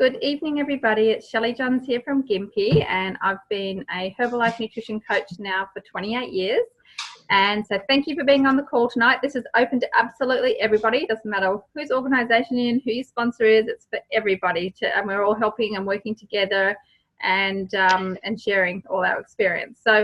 Good evening, everybody. It's Shelley Johns here from Gympie, and I've been a Herbalife nutrition coach now for 28 years. And so thank you for being on the call tonight. This is open to absolutely everybody. It doesn't matter whose organisation you're in, who your sponsor is. It's for everybody, and we're all helping and working together and sharing all our experience. So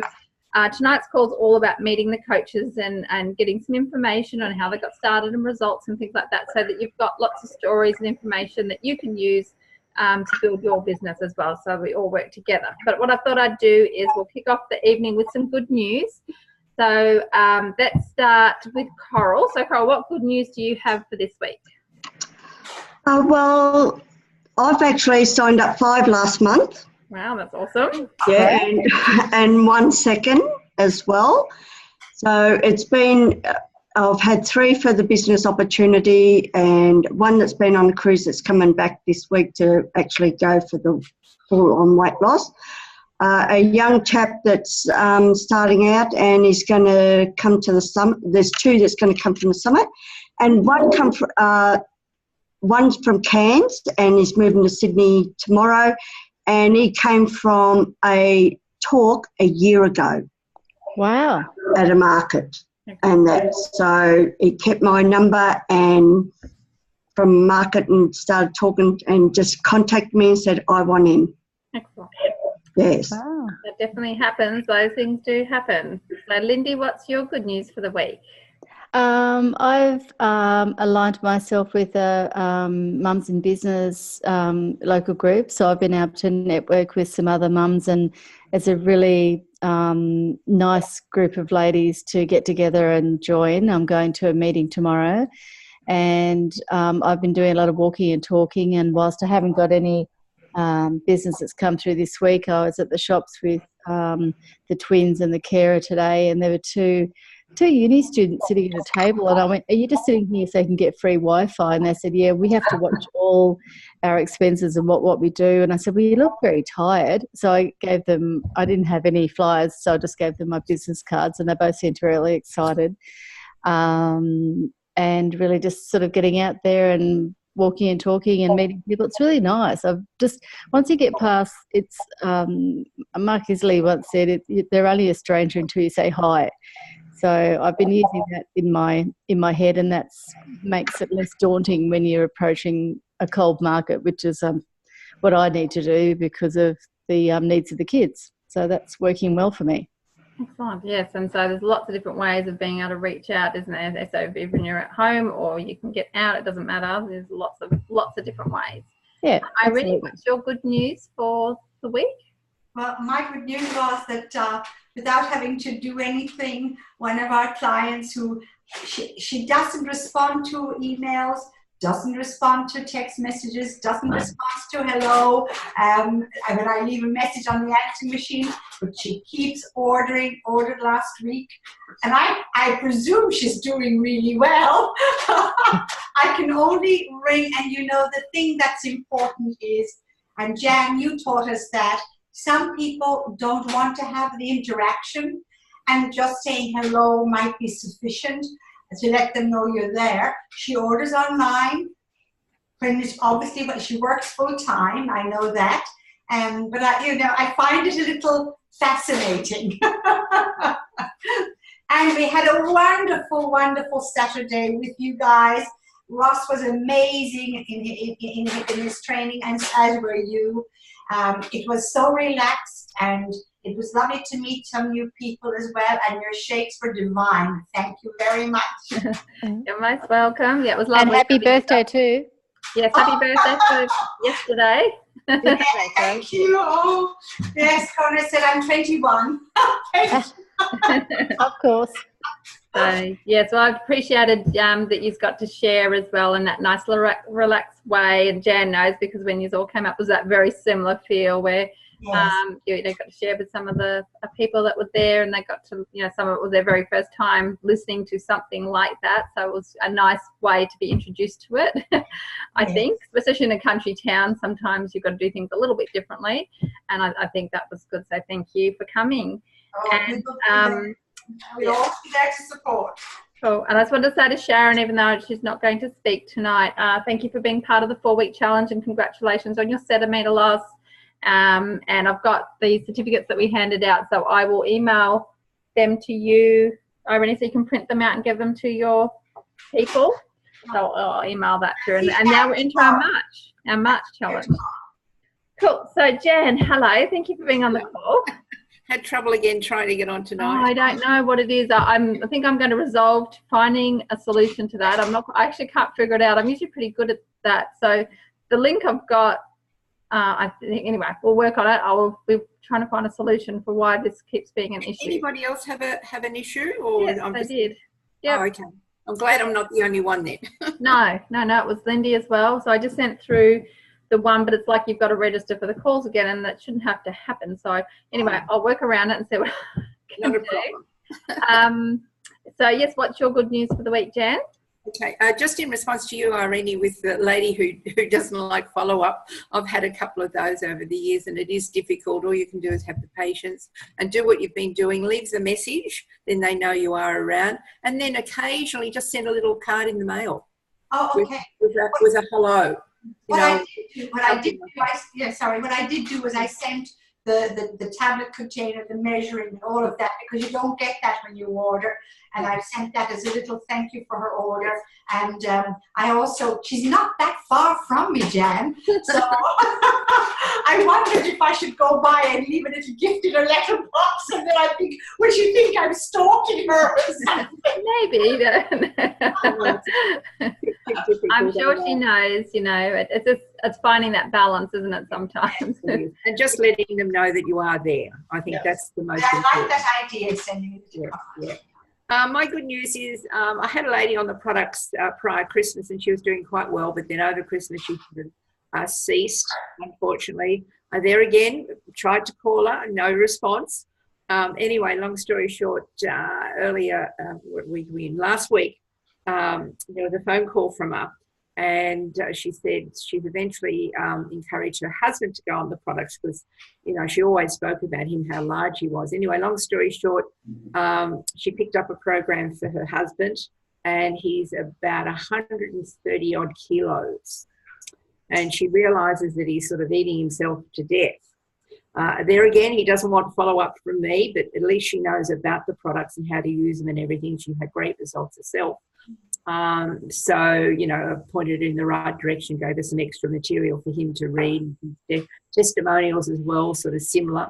tonight's call is all about meeting the coaches and getting some information on how they got started and results and things like that, so that you've got lots of stories and information that you can use to build your business as well, so we all work together. But what I thought I'd do is we'll kick off the evening with some good news. So let's start with Coral. So Coral, what good news do you have for this week? Well, I've actually signed up 5 last month. Wow, that's awesome. Yeah, and 1 second as well. So it's been, I've had 3 for the business opportunity and 1 that's been on a cruise that's coming back this week to actually go for the full-on weight loss. A young chap that's starting out and he's going to come to the summit. There's 2 that's going to come from the summit, and one's from Cairns and he's moving to Sydney tomorrow, and he came from a talk a year ago. Wow. At a market. And that, so he kept my number and from market and started talking and just contacted me and said, I want him. Excellent. Yes. Wow. That definitely happens. Those things do happen. So Lindy, what's your good news for the week? I've aligned myself with a Mums in Business local group, so I've been able to network with some other mums, and it's a really nice group of ladies to get together and join. I'm going to a meeting tomorrow, and I've been doing a lot of walking and talking, and whilst I haven't got any business that's come through this week, I was at the shops with the twins and the carer today, and there were two uni students sitting at a table, and I went, are you just sitting here so you can get free Wi-Fi? And they said, yeah, we have to watch all our expenses and what we do. And I said, well, you look very tired. So I gave them, I didn't have any flyers, so I just gave them my business cards, and they both seemed really excited, and really just sort of getting out there and walking and talking and meeting people. It's really nice. I've just, once you get past, it's Mark Isley once said, they're only a stranger until you say hi. So I've been using that in my head, and that makes it less daunting when you're approaching a cold market, which is what I need to do because of the needs of the kids. So that's working well for me. Excellent. Yes, and so there's lots of different ways of being able to reach out, isn't there? So even you're at home or you can get out, it doesn't matter. There's lots of different ways. Yeah. Irene, what's your good news for the week? Well, my good news was that without having to do anything, one of our clients who, she doesn't respond to emails, doesn't respond to text messages, doesn't respond to hello, when I leave a message on the answering machine, but she keeps ordered last week. And I presume she's doing really well. I can only ring, and you know, the thing that's important is, and Jan, you taught us that, some people don't want to have the interaction, and just saying hello might be sufficient to let them know you're there. She orders online, obviously, but she works full time. I know that, but I find it a little fascinating. And we had a wonderful, wonderful Saturday with you guys. Ross was amazing in his training, and as were you. It was so relaxed, and it was lovely to meet some new people as well, and your shakes were divine. Thank you very much. You're most welcome. Yeah, it was lovely. And happy birthday too. Yes, happy birthday for yesterday. Yeah, thank you. Oh, yes, Connor said I'm 21. Of course. So, yeah, so I've appreciated that you've got to share as well in that nice relaxed way, and Jan knows, because when you all came up was that very similar feel where yes. You got to share with some of the people that were there, and they got to, some of it was their very first time listening to something like that, so it was a nice way to be introduced to it. I think, especially in a country town, sometimes you've got to do things a little bit differently, and I think that was good, so thank you for coming. Oh, and we're all there to support. Cool. And I just wanted to say to Sharon, even though she's not going to speak tonight, thank you for being part of the 4-week challenge and congratulations on your centimetre loss. And I've got the certificates that we handed out, so I will email them to you, Irene, so you can print them out and give them to your people. So I'll email that through. And now we're into our March challenge. Cool. So Jan, hello. Thank you for being on the call. Had trouble again trying to get on tonight. Oh, I don't know what it is. I think I'm going to resolve to finding a solution to that. I actually can't figure it out. I'm usually pretty good at that. So the link I've got, I think, anyway, we'll work on it. I will be trying to find a solution for why this keeps being an issue. Anybody else have an issue? Or Yes, I did. Yep. Oh, okay. I'm glad I'm not the only one then. No, it was Lindy as well. So I just sent through the one, but it's like you've got to register for the calls again, and that shouldn't have to happen. So anyway, I'll work around it and see what I can Not a problem. So yes, what's your good news for the week, Jan? Okay, just in response to you, Irene, with the lady who doesn't like follow-up, I've had a couple of those over the years, and it is difficult. All you can do is have the patience and do what you've been doing. Leave the message, then they know you are around, and then occasionally just send a little card in the mail. Oh, okay. With a hello. What I did do was I sent the tablet container, the measuring, and all of that, because you don't get that when you order. And I sent that as a little thank you for her order. And I also, she's not that far from me, Jan. So I wondered if I should go by and leave a little gift in her letterbox, and then I think, will she think I'm stalking her or something? Maybe. I'm sure she knows, it's finding that balance, isn't it, sometimes? And just letting them know that you are there. I think that's the most important. I like that idea, sending it to her. My good news is I had a lady on the products prior Christmas, and she was doing quite well, but then over Christmas she ceased, unfortunately. There again, tried to call her, no response. Anyway, long story short, earlier, last week, there was a phone call from her, and she said she's eventually encouraged her husband to go on the products because, she always spoke about him, how large he was. Anyway, long story short, she picked up a program for her husband, and he's about 130 odd kilos. And she realises that he's sort of eating himself to death. There again, he doesn't want follow-up from me, but at least she knows about the products and how to use them and everything. She had great results herself. So, pointed in the right direction, gave us some extra material for him to read, testimonials as well, sort of similar.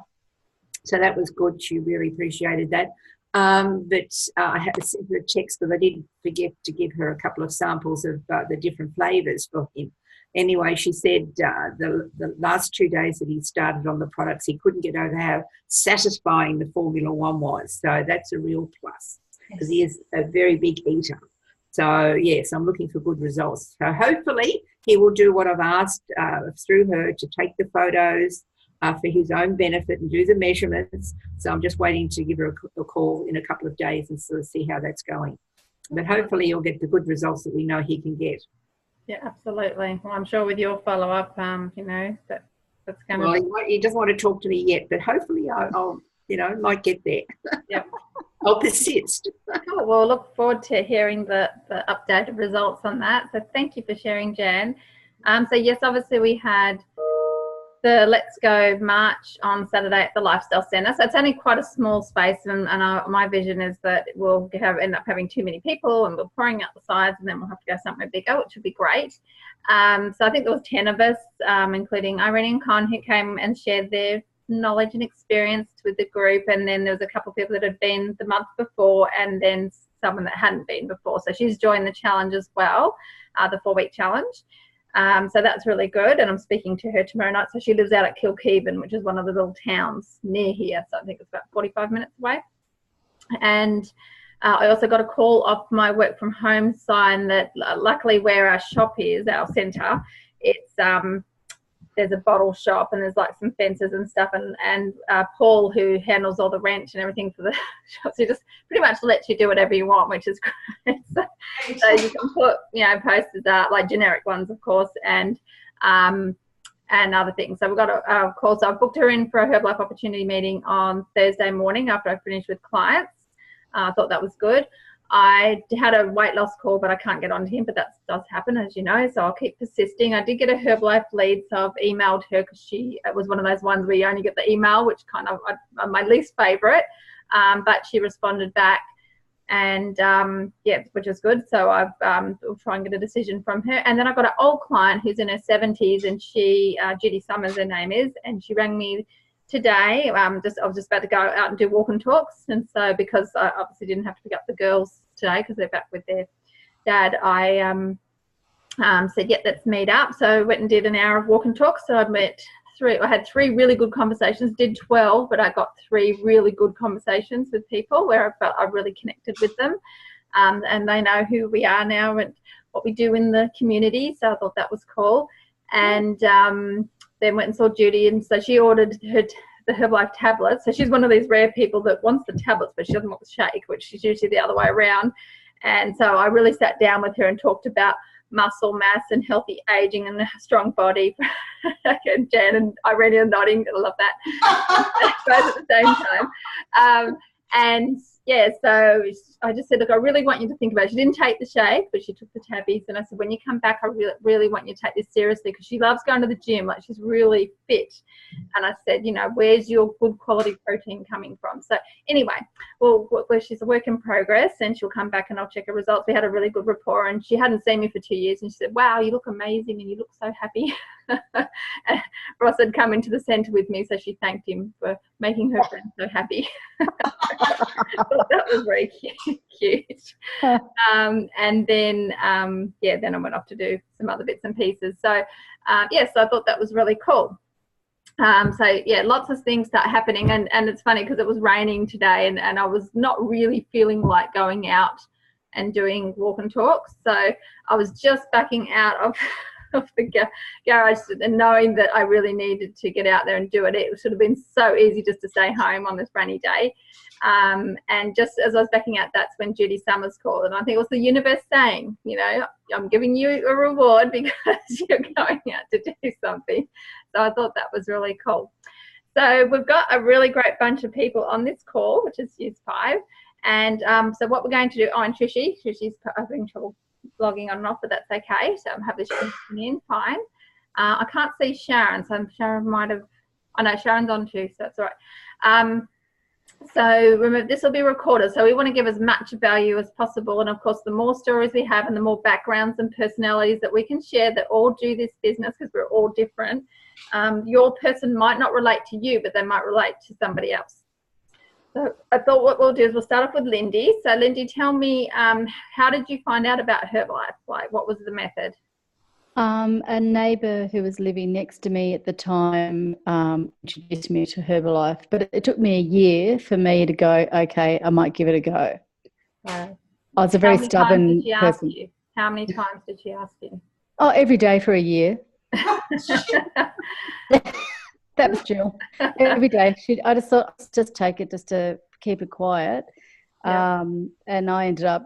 So that was good. She really appreciated that. But I had to send her a text because I did forget to give her a couple of samples of the different flavours for him. Anyway, she said the last 2 days that he started on the products, he couldn't get over how satisfying the Formula One was. So that's a real plus because he is a very big eater. So, yes, I'm looking for good results. So hopefully he will do what I've asked through her to take the photos for his own benefit and do the measurements. So I'm just waiting to give her a call in a couple of days and sort of see how that's going. But hopefully he'll get the good results that we know he can get. Yeah, absolutely. Well, I'm sure with your follow-up, that's going to... Well, he doesn't want to talk to me yet, but hopefully I'll might get there. Yep. I'll persist. Cool. Well, look forward to hearing the updated results on that. So thank you for sharing, Jan. So yes, obviously we had the Let's Go March on Saturday at the Lifestyle Centre. So it's only quite a small space, and my vision is that we'll end up having too many people and we're pouring out the sides, and then we'll have to go somewhere bigger, which would be great. So I think there was 10 of us, including Irene and Con, who came and shared their knowledge and experience with the group, and then there was a couple of people that had been the month before, and then someone that hadn't been before. So she's joined the challenge as well, the 4-week challenge. So that's really good, and I'm speaking to her tomorrow night. So she lives out at Kilkeven, which is one of the little towns near here, so I think it's about 45 minutes away. And I also got a call off my work from home sign that luckily where our shop is, our centre, it's there's a bottle shop and there's like some fences and stuff, and Paul, who handles all the rent and everything for the shops, he just pretty much lets you do whatever you want, which is great. So you can put posters out, like generic ones of course, and other things. So we've got a call. So I've booked her in for a Herbalife Opportunity meeting on Thursday morning after I finished with clients. I thought that was good. I had a weight loss call, but I can't get onto him, but that does happen, as you know, so I'll keep persisting. I did get a Herbalife lead, so I've emailed her because it was one of those ones where you only get the email, which kind of my least favourite, but she responded back, and yeah, which is good. So I'll try and get a decision from her. And then I've got an old client who's in her 70s, and she, Judy Summers, her name is, and she rang me today. I was just about to go out and do walk and talks, and so because I obviously didn't have to pick up the girls today because they're back with their dad, I said, yeah, let's meet up. So I went and did an hour of walk and talk. So I had 3 really good conversations, did 12, but I got 3 really good conversations with people where I felt I really connected with them, and they know who we are now and what we do in the community, so I thought that was cool. And then went and saw Judy, and so she ordered the Herbalife tablets. So she's one of these rare people that wants the tablets, but she doesn't want the shake, which is usually the other way around. And so I really sat down with her and talked about muscle mass and healthy aging and a strong body. And Jan and Irene are nodding. I love that. Both at the same time. And yeah, so I just said, look, I really want you to think about it. She didn't take the shake, but she took the tabbies. And I said, when you come back, I really want you to take this seriously, because she loves going to the gym. Like, she's really fit. And I said, you know, where's your good quality protein coming from? So anyway, well, she's a work in progress, and she'll come back and I'll check her results. We had a really good rapport, and she hadn't seen me for 2 years. And she said, wow, you look amazing and you look so happy. Ross had come into the centre with me, so she thanked him for making her friend so happy. That was very cute. And then then I went off to do some other bits and pieces. So so I thought that was really cool. So yeah, lots of things start happening, and it's funny because it was raining today, and I was not really feeling like going out and doing walk and talks. So I was just backing out of the garage, and knowing that I really needed to get out there and do it. It should have been so easy just to stay home on this rainy day. And just as I was backing out, that's when Judy Summers called, and I think it was the universe saying, you know, I'm giving you a reward because you're going out to do something. So I thought that was really cool. So we've got a really great bunch of people on this call, which is Use 5. And so what we're going to do, and Trishy's having trouble logging on and off, but that's okay. So I'm happy she's in, fine. I can't see Sharon, so Sharon might have, Sharon's on too, so that's all right. So remember, this will be recorded, so we want to give as much value as possible, and of course the more stories we have and the more backgrounds and personalities that we can share that all do this business, because we're all different, your person might not relate to you, but they might relate to somebody else. So I thought what we'll do is we'll start off with Lindy. So Lindy, tell me, how did you find out about Herbalife? Like, what was the method? A neighbour who was living next to me at the time introduced me to Herbalife, but it took me a year for me to go, okay, I might give it a go. I was a very stubborn person. How many times did she ask you? Oh, every day for a year. That was Jill. Every day. I just thought, just take it, just to keep it quiet. Yeah. And I ended up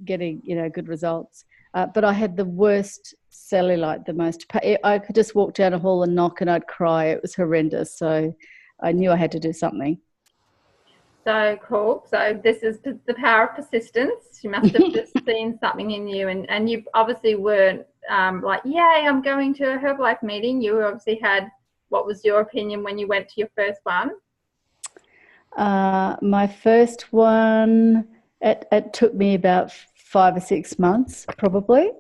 getting, good results. But I had the worst cellulite, the most. I could just walk down a hall and knock and I'd cry. It was horrendous. So I knew I had to do something. So cool. So this is the power of persistence. You must have just seen something in you, and you obviously weren't like, yay, I'm going to a Herbalife meeting. You obviously had, what was your opinion when you went to your first one? My first one, it took me about 5 or 6 months, probably.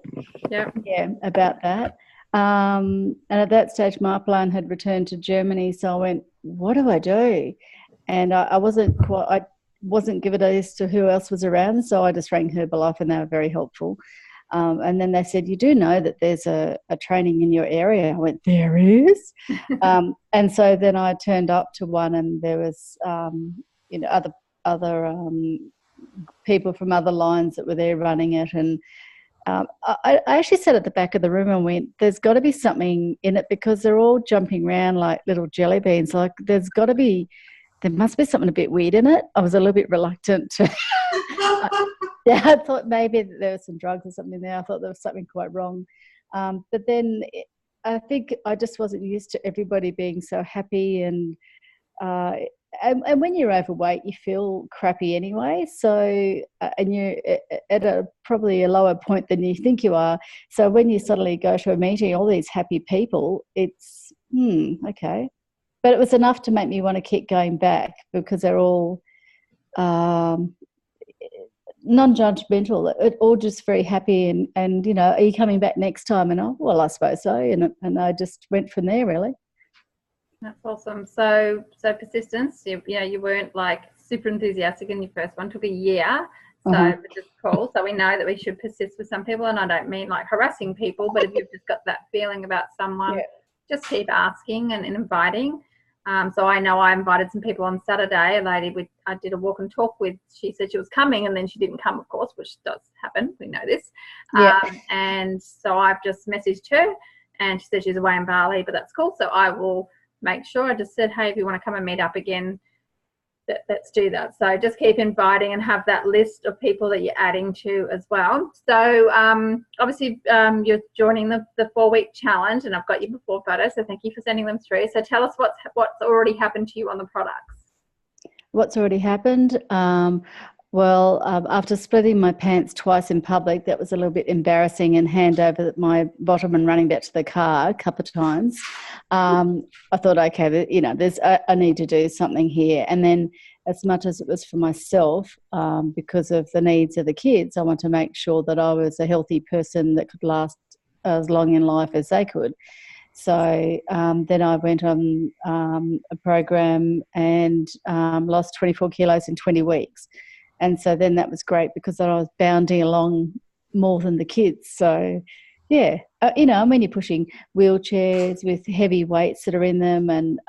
Yeah, about that. And at that stage, my upline had returned to Germany, so I went, what do I do? And I wasn't given a list of who else was around, so I just rang Herbalife, and they were very helpful. And then they said, you do know that there's a training in your area? I went, there is? And so then I turned up to one, and there was, other people from other lines that were there running it. And I actually sat at the back of the room and went, there's got to be something in it, because they're all jumping around like little jelly beans. Like, there must be something a bit weird in it. I was a little bit reluctant to... Yeah, I thought maybe there was some drugs or something there. I thought there was something quite wrong. But then I think I just wasn't used to everybody being so happy and and when you're overweight, you feel crappy anyway. So, and you're at probably a lower point than you think you are. So when you suddenly go to a meeting, all these happy people, it's, okay. But it was enough to make me want to keep going back because they're all non-judgmental, all just very happy and you know, are you coming back next time? And well, I suppose so. And I just went from there, really. That's awesome. So persistence, you weren't like super enthusiastic in your first one, took a year. So which is cool. So we know that we should persist with some people, and I don't mean like harassing people, but if you've just got that feeling about someone, just keep asking and inviting. So I know I invited some people on Saturday, a lady I did a walk and talk with. She said she was coming and then she didn't come, of course, which does happen. We know this. And so I've just messaged her and she said she's away in Bali, but that's cool. So I will make sure. I just said, hey, if you want to come and meet up again, let's do that. So just keep inviting and have that list of people that you're adding to as well. So obviously you're joining the 4-week challenge, and I've got your before photos, so thank you for sending them through. So tell us what's already happened to you on the products. What's already happened? Well, after splitting my pants twice in public, that was a little bit embarrassing, and hand over my bottom and running back to the car a couple of times. I thought, okay, you know, I need to do something here. And then as much as it was for myself, because of the needs of the kids, I want to make sure that I was a healthy person that could last as long in life as they could. So then I went on a program and lost 24 kilos in 20 weeks. And so then that was great because I was bounding along more than the kids. So, yeah, you know, when you're pushing wheelchairs with heavy weights that are in them, and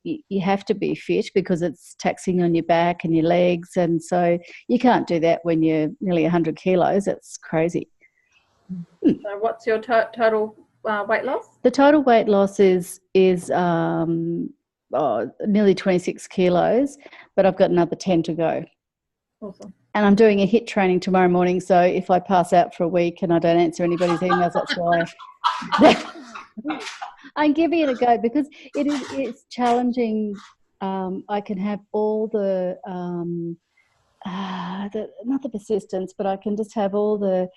you have to be fit because it's taxing on your back and your legs. And so you can't do that when you're nearly 100 kilos. It's crazy. So what's your total weight loss? The total weight loss is nearly 26 kilos, but I've got another 10 to go. Awesome. And I'm doing a HIIT training tomorrow morning, so if I pass out for a week and I don't answer anybody's emails, that's why. I'm giving it a go because it's challenging. I can have all not the persistence, but I can just have all the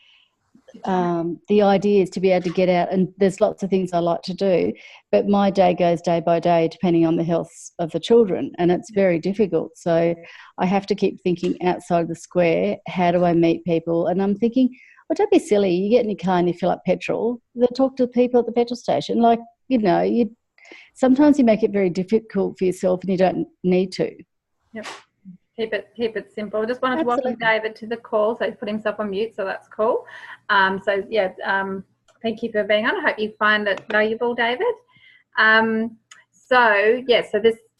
ideas to be able to get out, and there's lots of things I like to do, but my day goes day by day depending on the health of the children, and it's very difficult. So I have to keep thinking outside the square. How do I meet people? And I'm thinking, well, don't be silly. You get in your car and you fill up petrol, then talk to the people at the petrol station. Like, you know, sometimes you make it very difficult for yourself and you don't need to. Yep. Keep it simple. I just wanted to welcome David to the call. So he's put himself on mute, so that's cool. Thank you for being on. I hope you find it valuable, David. So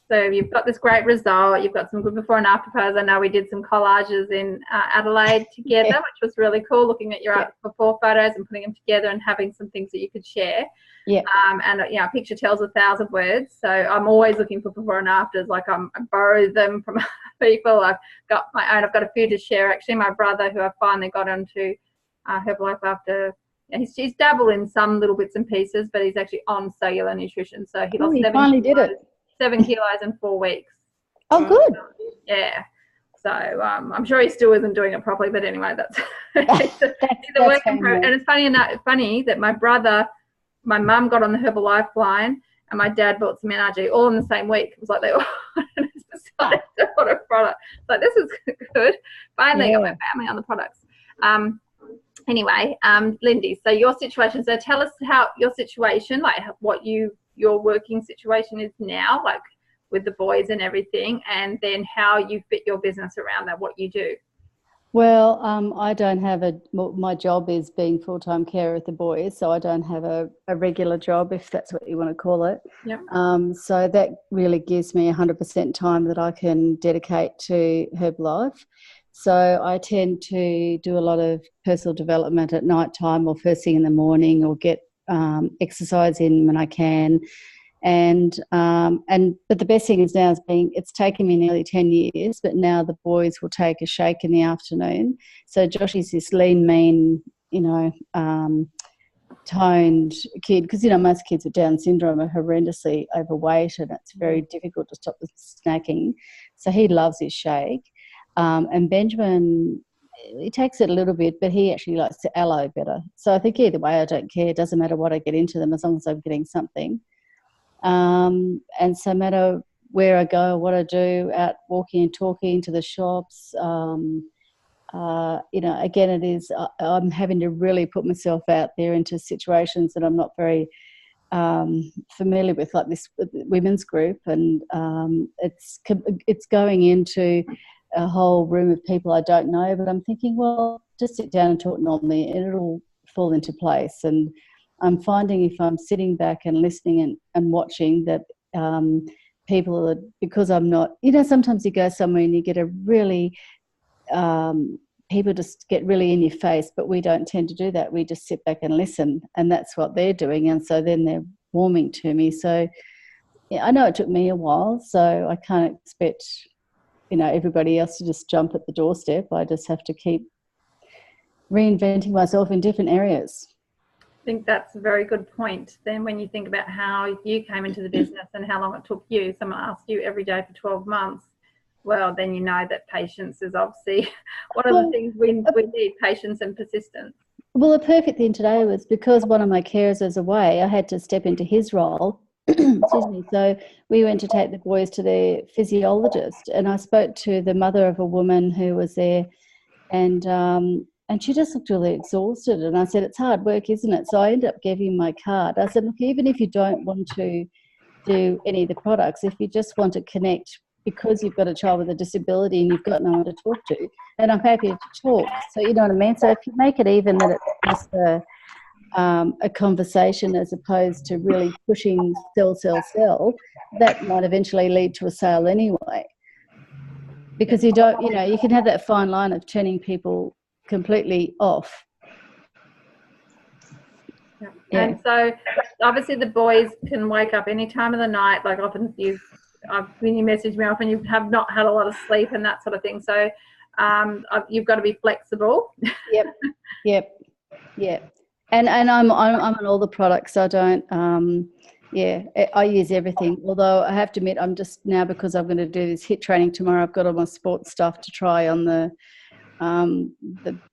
you've got this great result. You've got some good before and after photos. I know we did some collages in Adelaide together, which was really cool, looking at your before photos and putting them together and having some things that you could share. Yeah. A picture tells 1,000 words. So I'm always looking for before and afters. Like I borrow them from people. I've got my own. I've got a few to share. Actually, my brother, who I finally got into Herbalife after. He's dabbled in some little bits and pieces, but he's actually on cellular nutrition. So he lost 7 kilos in 4 weeks. Oh, good. Yeah. So I'm sure he still isn't doing it properly, but anyway, that's working. And it's funny that my mum got on the Herbalife line, and my dad bought some NRG all in the same week. It was like they all decided to order a product. Like, this is good. Finally got my family on the products. Anyway, Lindy, so your situation. So tell us how your situation, like what your working situation is now, like with the boys and everything, and then how you fit your business around that, what you do. Well, I don't have my job is being full-time carer with the boys, so I don't have a regular job, if that's what you want to call it. Yep. So that really gives me 100% time that I can dedicate to Herbalife. So I tend to do a lot of personal development at night time or first thing in the morning, or get exercise in when I can. But the best thing is now it's taken me nearly 10 years, but now the boys will take a shake in the afternoon. So Josh is this lean, mean, toned kid, because most kids with Down syndrome are horrendously overweight, and it's very difficult to stop the snacking. So he loves his shake. And Benjamin, he takes it a little bit, but he actually likes the aloe better. So I think either way, I don't care. It doesn't matter what I get into them as long as I'm getting something. And so no matter where I go, what I do, out walking and talking to the shops, again, it is, I'm having to really put myself out there into situations that I'm not very familiar with, like this women's group, and it's going into a whole room of people I don't know, but I'm thinking, well, just sit down and talk normally and it'll fall into place. And I'm finding if I'm sitting back and listening and watching that people are, because I'm not, sometimes you go somewhere and you get a really people just get really in your face, but we don't tend to do that. We just sit back and listen, and that's what they're doing. And so then they're warming to me. So yeah, I know it took me a while, so I can't expect, everybody else to just jump at the doorstep. I just have to keep reinventing myself in different areas. I think that's a very good point. Then when you think about how you came into the business and how long it took you, someone asked you every day for 12 months, well, then you know that patience is obviously one of the things we need, patience and persistence. Well, the perfect thing today was because one of my carers was away, I had to step into his role. Excuse me. So we went to take the boys to their physiologist, and I spoke to the mother of a woman who was there, and she just looked really exhausted. And I said, it's hard work, isn't it? So I ended up giving my card. I said, look, even if you don't want to do any of the products, if you just want to connect because you've got a child with a disability and you've got no one to talk to, then I'm happy to talk. So you know what I mean? So if you make it even that it's just a conversation as opposed to really pushing sell, that might eventually lead to a sale anyway. Because you don't, you can have that fine line of turning people completely off. Yeah. And so obviously the boys can wake up any time of the night, like often when you message me, often you have not had a lot of sleep and that sort of thing. So you've got to be flexible. Yep. And I'm on all the products. I don't. I use everything. Although I have to admit, I'm just now, because I'm going to do this HIIT training tomorrow, I've got all my sports stuff to try on the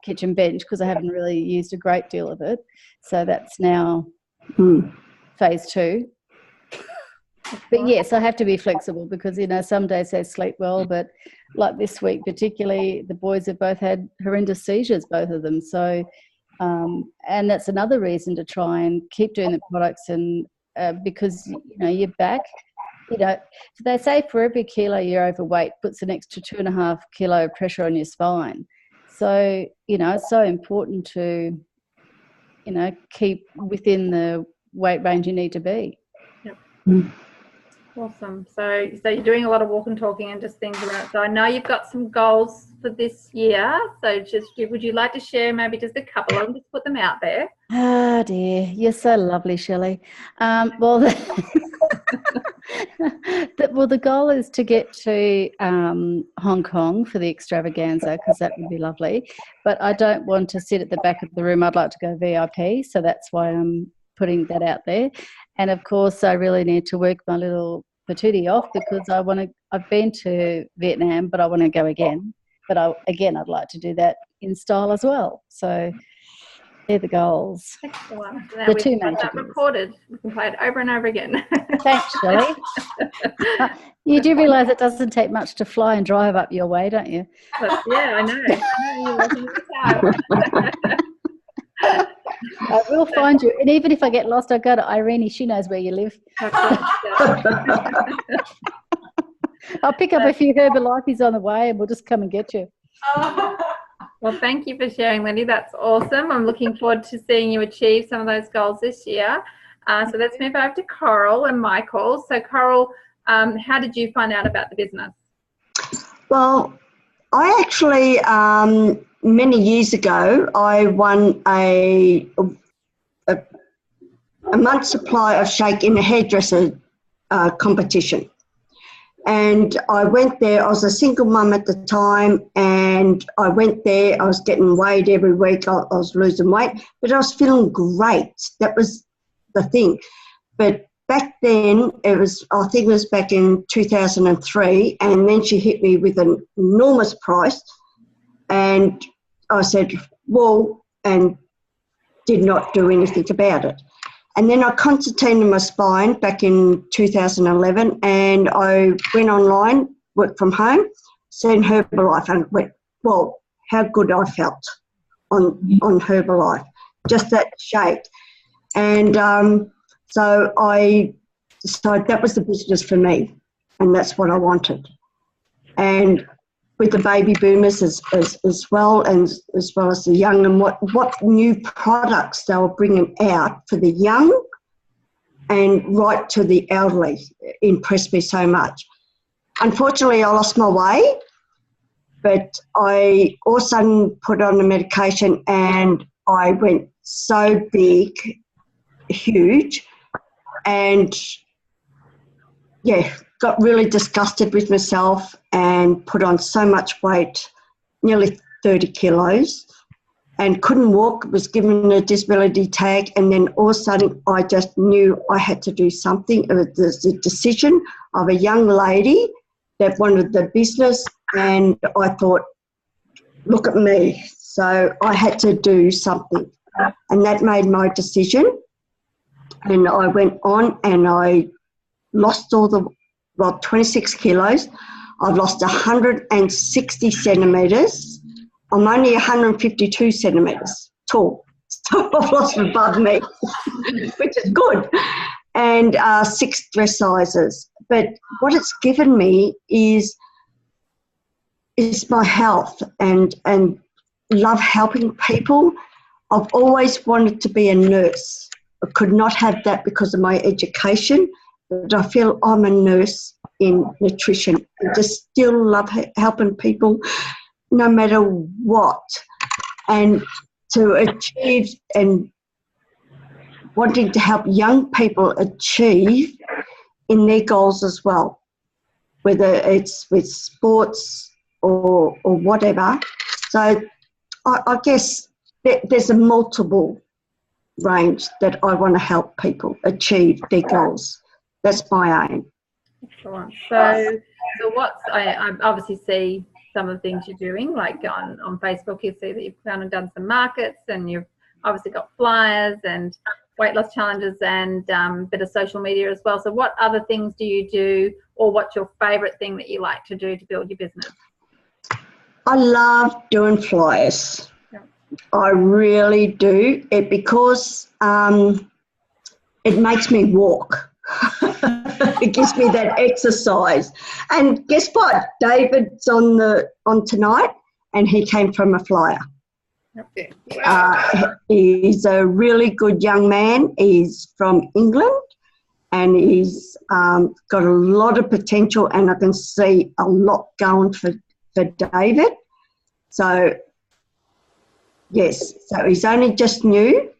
kitchen bench because I haven't really used a great deal of it. So that's now phase 2. But yes, I have to be flexible because, some days they sleep well, but like this week particularly, the boys have both had horrendous seizures, both of them. So, and that's another reason to try and keep doing the products, and because, you're back, they say for every kilo you're overweight puts an extra 2.5 kilo of pressure on your spine. So, it's so important to, keep within the weight range you need to be. Yep. Awesome. So you're doing a lot of walk and talking and just things around. So I know you've got some goals for this year. So would you like to share maybe just a couple of them, just put them out there? Oh dear, you're so lovely, Shelley. The goal is to get to Hong Kong for the extravaganza, because that would be lovely. But I don't want to sit at the back of the room. I'd like to go VIP. So that's why I'm putting that out there. And of course, I really need to work my little patootie off because I've been to Vietnam, but I want to go again. But I'd like to do that in style as well. So they're the goals. Excellent. The two major that recorded. We can play it over and over again. Thanks, Shelley. You do realise it doesn't take much to fly and drive up your way, don't you? But, yeah, I know. You're working this out. I will find you, and even if I get lost, I'll go to Irene. She knows where you live. I'll pick up a few Herbalifes on the way, and we'll just come and get you. Well, thank you for sharing, Lindy. That's awesome. I'm looking forward to seeing you achieve some of those goals this year. So let's move over to Coral and Michael. So, Coral, how did you find out about the business? Well, I actually, many years ago, I won a month's supply of shake in a hairdresser competition. And I went there. I was a single mum at the time, and And I went there, I was getting weighed every week, I was losing weight, but I was feeling great. That was the thing. But back then, I think it was back in 2003, and then she hit me with an enormous price, and I said, well, and did not do anything about it. And then I concertinaed my spine back in 2011, and I went online, worked from home, seen Herbalife, and went, well, how good I felt on Herbalife, just that shake. And so I decided that was the business for me, and that's what I wanted. And with the baby boomers as well, and as well as the young, and what new products they were bringing out for the young and right to the elderly impressed me so much. Unfortunately, I lost my way, but I all of a sudden put on the medication and I went so big, huge, and got really disgusted with myself and put on so much weight, nearly 30 kilos, and couldn't walk, was given a disability tag, and then all of a sudden I just knew I had to do something. It was the decision of a young lady that wanted the business, and I thought, look at me. So I had to do something, and that made my decision. And I went on and I lost 26 kilos. I've lost 160 centimetres. I'm only 152 centimetres tall. So I've lost above me, which is good. And 6 dress sizes. But what it's given me is my health and love helping people. I've always wanted to be a nurse. I could not have that because of my education, but I feel I'm a nurse in nutrition. I just still love helping people no matter what. And to achieve and wanting to help young people achieve in their goals as well, whether it's with sports or whatever. So I guess there's a multiple range that I want to help people achieve their goals. That's my aim. Excellent. So I obviously see some of the things you're doing, like on Facebook, you see that you've gone and done some markets, and you've obviously got flyers and weight loss challenges and a bit of social media as well. So what other things do you do, or what's your favourite thing that you like to do to build your business? I love doing flyers. Yeah. I really do. Because it makes me walk. It gives me that exercise. And guess what? David's on tonight, and he came from a flyer. Okay. He's a really good young man. He's from England, and he's got a lot of potential, and I can see a lot going for David. So, yes, so he's only just new,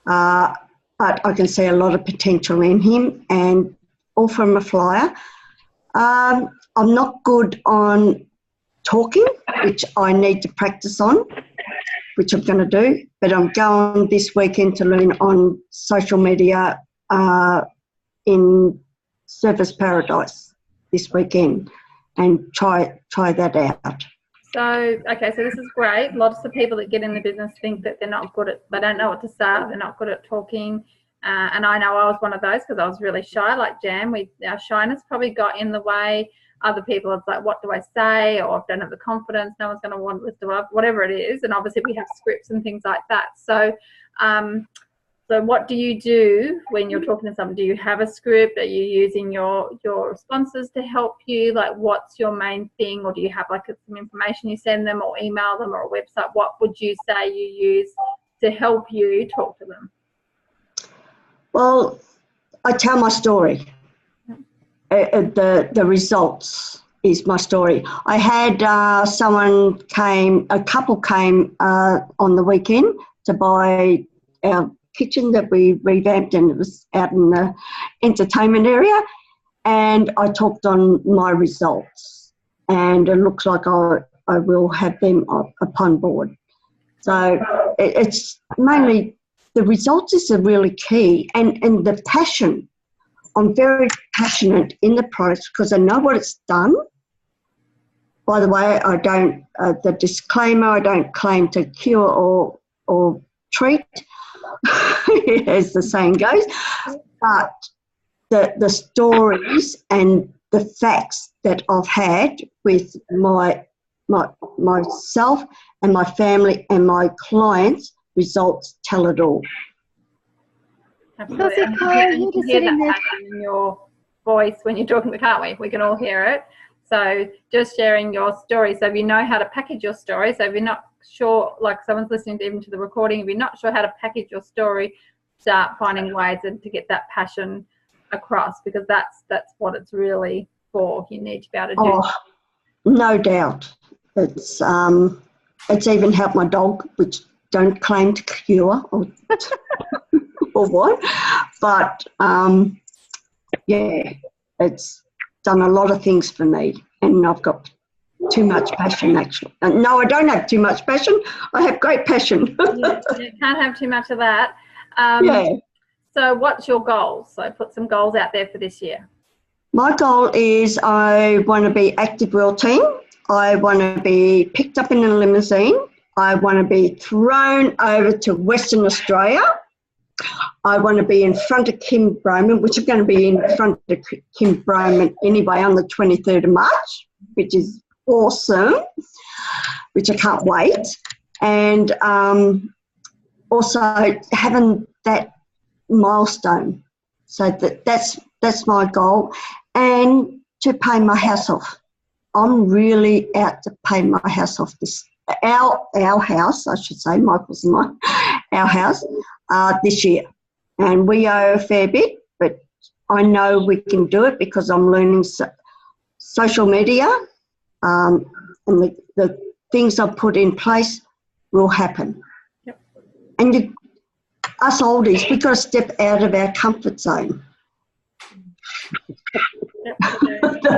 but I can see a lot of potential in him, and all from a flyer. I'm not good on talking, which I need to practice on, which I'm going to do, but I'm going this weekend to learn on social media in Surfers Paradise this weekend and try that out. So, okay, so this is great. Lots of people that get in the business think that they don't know what to start, they're not good at talking. And I know I was one of those because I was really shy, like Jan. Our shyness probably got in the way. Other people, it's like, what do I say? Or I don't have the confidence. No one's going to want to lift it up, whatever it is. And obviously we have scripts and things like that. So, so what do you do when you're talking to someone? Do you have a script? Are you using your sponsors to help you? Like, what's your main thing? Or do you have like some information you send them, or email them, or a website? What would you say you use to help you talk to them? Well, I tell my story. The results is my story. I had a couple came on the weekend to buy our kitchen that we revamped, and it was out in the entertainment area, and I talked on my results, and it looks like I will have them upon board. So it's mainly the results is really key, and the passion. I'm very passionate in the products because I know what it's done. By the way, I don't, the disclaimer, I don't claim to cure or treat, as the saying goes, but the stories and the facts that I've had with myself and my family and my clients, results tell it all. Absolutely. And you can hear that passion in your voice when you're talking, can't we? We can all hear it. So just sharing your story. So if you know how to package your story, so if you're not sure, like someone's listening even to the recording, if you're not sure how to package your story, start finding ways and to get that passion across, because that's what it's really for. You need to be able to do. Oh, no doubt. It's even helped my dog, which don't claim to cure or or what, but yeah, it's done a lot of things for me, and I've got too much passion actually. No, I don't have too much passion. I have great passion. You can't have too much of that. Yeah. So what's your goals? So put some goals out there for this year. My goal is I want to be active world team. I want to be picked up in a limousine. I want to be thrown over to Western Australia. I want to be in front of Kim Broman, which is going to be in front of Kim Broman anyway on the 23rd of March, which is awesome, which I can't wait. And also having that milestone. So that's my goal. And to pay my house off. I'm really out to pay my house off our house, I should say, Michael's and mine, our house, this year. And we owe a fair bit, but I know we can do it because I'm learning social media, and the things I've put in place will happen. Yep. And us oldies, we've got to step out of our comfort zone.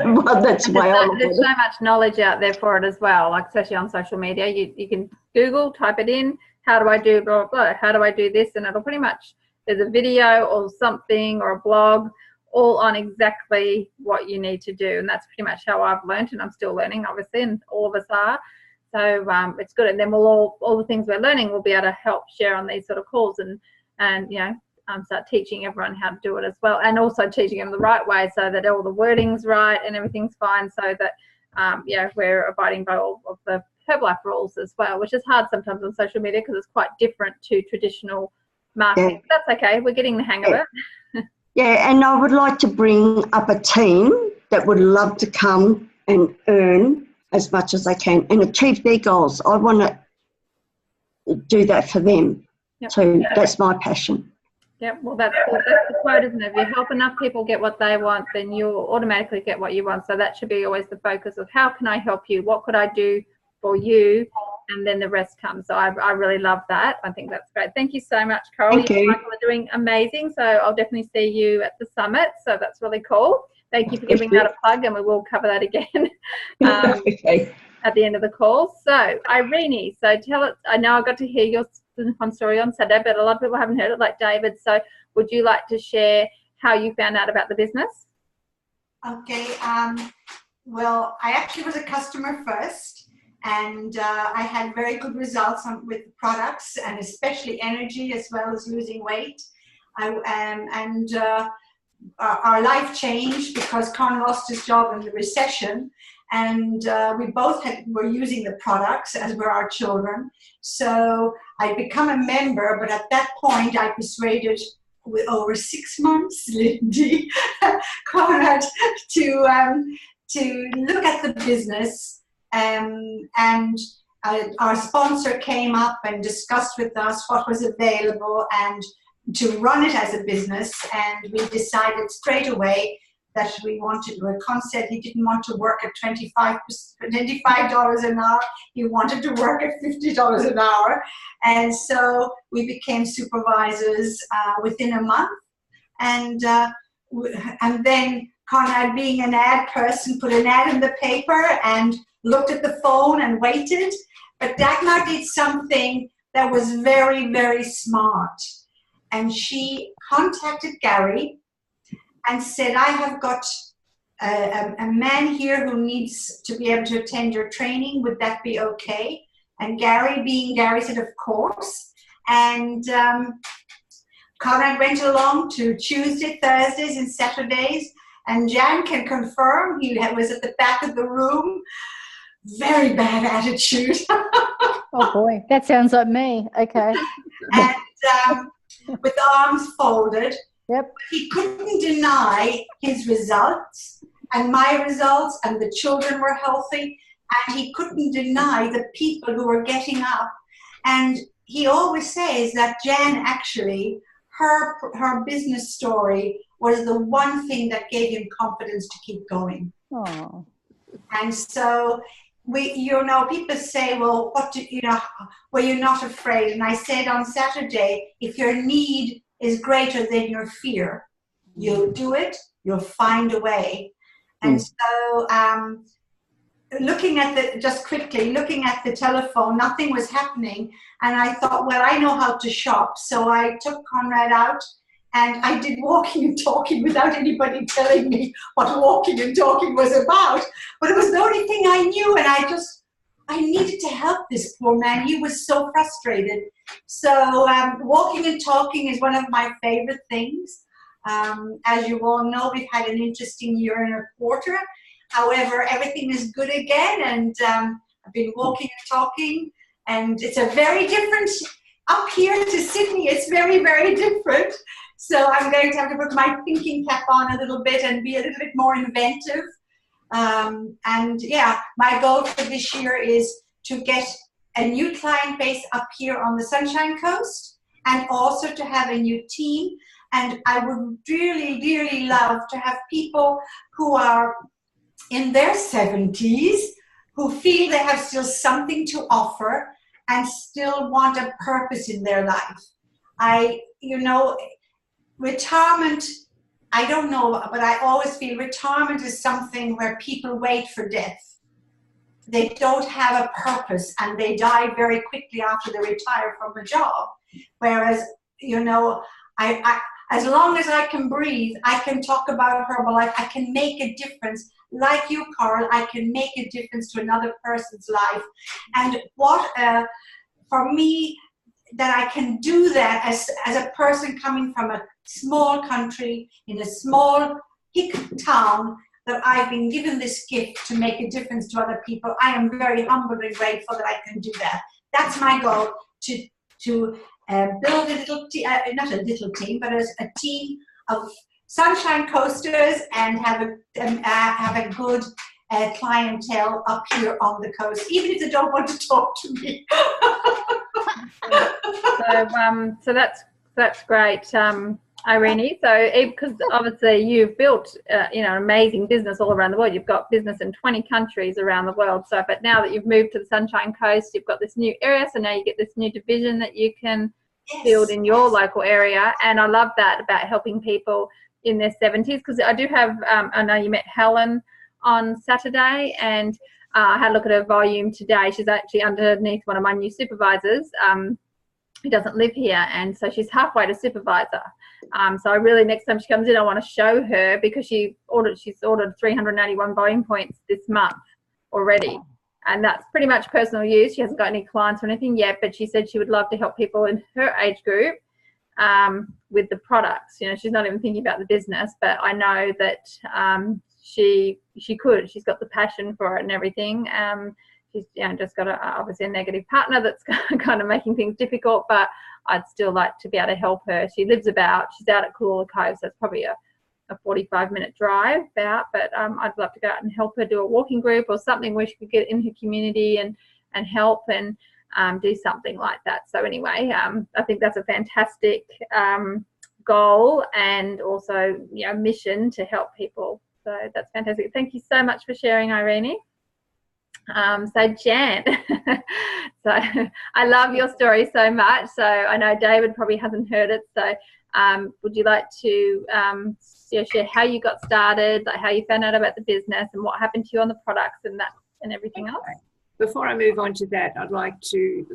Well, that's why there's so much knowledge out there for it as well, like especially on social media. You can Google, type it in, how do I do blah, blah, blah, how do I do this, and it'll pretty much, there's a video or something or a blog all on exactly what you need to do, and that's pretty much how I've learned, and I'm still learning obviously, and all of us are. So it's good, and then we'll all the things we're learning we'll be able to help share on these sort of calls, and you know, start teaching everyone how to do it as well, and also teaching them the right way so that all the wording's right and everything's fine, so that yeah, we're abiding by all of the Herbalife rules as well, which is hard sometimes on social media because it's quite different to traditional marketing. Yeah. That's okay, we're getting the hang of it. Yeah, and I would like to bring up a team that would love to come and earn as much as they can and achieve their goals. I want to do that for them. Yep. So that's my passion. Yeah, well, that's the quote, isn't it? If you help enough people get what they want, then you'll automatically get what you want. So that should be always the focus of how can I help you? What could I do for you? And then the rest comes. So I really love that. I think that's great. Thank you so much, Coral. Thank you. Michael are doing amazing. So I'll definitely see you at the summit. So that's really cool. Thank you for giving that a plug, and we will cover that again Okay. at the end of the call. So Irene, so tell us, I know I got to hear your fun story on Saturday, but a lot of people haven't heard it, like David. So would you like to share how you found out about the business? Okay. Well, I actually was a customer first, and I had very good results with the products, and especially energy as well as losing weight. Our life changed because Con lost his job in the recession, and we both were using the products, as were our children. So I'd become a member, but at that point I persuaded, with over 6 months, Lindy, Conrad, to look at the business, and our sponsor came up and discussed with us what was available and to run it as a business, and we decided straight away that we wanted, well, Con said he didn't want to work at $25 an hour, he wanted to work at $50 an hour, and so we became supervisors within a month, and then Conrad, being an ad person, put an ad in the paper, and looked at the phone and waited. But Dagmar did something that was very, very smart. And she contacted Gary and said, I have got a man here who needs to be able to attend your training. Would that be okay? And Gary, being Gary, said, of course. And Conrad went along to Tuesday, Thursdays, and Saturdays. And Jan can confirm he was at the back of the room. Very bad attitude. Oh boy, that sounds like me. Okay. And with arms folded. Yep. He couldn't deny his results and my results, and the children were healthy. And he couldn't deny the people who were getting up. And he always says that Jan actually, her business story was the one thing that gave him confidence to keep going. Oh. And so people say, well, were you not afraid? And I said on Saturday, if your need is greater than your fear, you'll do it, you'll find a way. And so looking at the telephone, nothing was happening. And I thought, well, I know how to shop. So I took Conrad out and I did walking and talking without anybody telling me what walking and talking was about. But it was the only thing I knew. And I needed to help this poor man. He was so frustrated. So walking and talking is one of my favorite things. As you all know, we've had an interesting year and a quarter. However, everything is good again, and I've been walking and talking, and it's a very different, up here to Sydney, it's very, very different. So I'm going to have to put my thinking cap on a little bit and be a little bit more inventive. And yeah, my goal for this year is to get a new client base up here on the Sunshine Coast, and also to have a new team. And I would really, really love to have people who are in their 70s, who feel they have still something to offer and still want a purpose in their life. Retirement, I don't know, but I always feel retirement is something where people wait for death. They don't have a purpose and they die very quickly after they retire from a job. Whereas, as long as I can breathe, I can talk about Herbalife. I can make a difference. Like you, Carl, I can make a difference to another person's life. And for me, that I can do that as a person coming from a small country in a small hick town, that I've been given this gift to make a difference to other people. I am very humble and grateful that I can do that. That's my goal, to build a little team, not a little team, but a team of Sunshine Coasters, and have a good clientele up here on the coast, even if they don't want to talk to me. So that's great, Irene. So because obviously you've built an amazing business all around the world. You've got business in 20 countries around the world. So, but now that you've moved to the Sunshine Coast, you've got this new area. So now you get this new division that you can build in your local area. And I love that about helping people in their 70s, because I do have, I know you met Helen on Saturday, and I had a look at her volume today. She's actually underneath one of my new supervisors who doesn't live here, and so she's halfway to supervisor. So I really, next time she comes in, I want to show her, because she's ordered 381 volume points this month already. And that's pretty much personal use. She hasn't got any clients or anything yet, but she said she would love to help people in her age group with the products. She's not even thinking about the business, but I know that she could. She's got the passion for it and everything. She's just got obviously a negative partner that's kind of making things difficult, but I'd still like to be able to help her. She's out at Cooloola Cove, so it's probably a 45-minute drive about, but I'd love to go out and help her do a walking group or something where she could get in her community and help and do something like that. So anyway, I think that's a fantastic goal, and also mission to help people. So that's fantastic. Thank you so much for sharing, Irene. So Jan, so I love your story so much. So I know David probably hasn't heard it. So would you like to share how you got started, like how you found out about the business and what happened to you on the products and that and everything else. Before I move on to that, I'd like to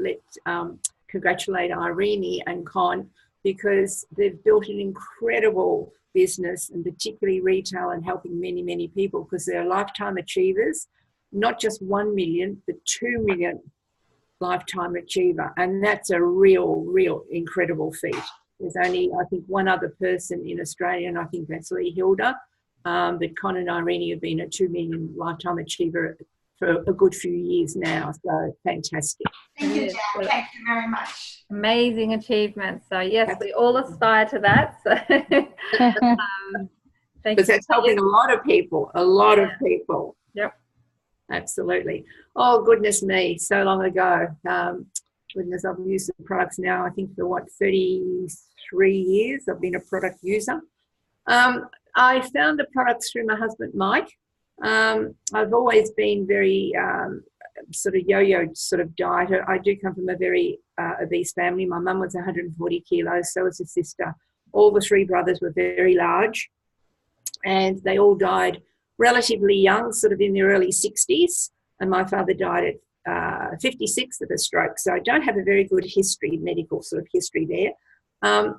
congratulate Irene and Con, because they've built an incredible business, and particularly retail, and helping many, many people, because they're lifetime achievers, not just 1 million, but 2 million lifetime achiever. And that's a real incredible feat. There's only, I think, one other person in Australia, and I think that's Lee Hilda. But Con and Irene have been a 2 million lifetime achiever for a good few years now. So fantastic. Thank you, Jan. Thank you very much. Amazing achievement. So yes, we all aspire to that. So because that's helping a lot of people, of people. Yep. Absolutely. Oh, goodness me, so long ago. Goodness, I've used the products now, I think, for 33 years. I've been a product user. I found the products through my husband, Mike. I've always been very sort of yo-yo sort of dieter. I do come from a very obese family. My mum was 140 kilos, so was her sister. All the three brothers were very large, and they all died relatively young, sort of in their early 60s, and my father died at 56 of a stroke. So I don't have a very good history, medical sort of history there.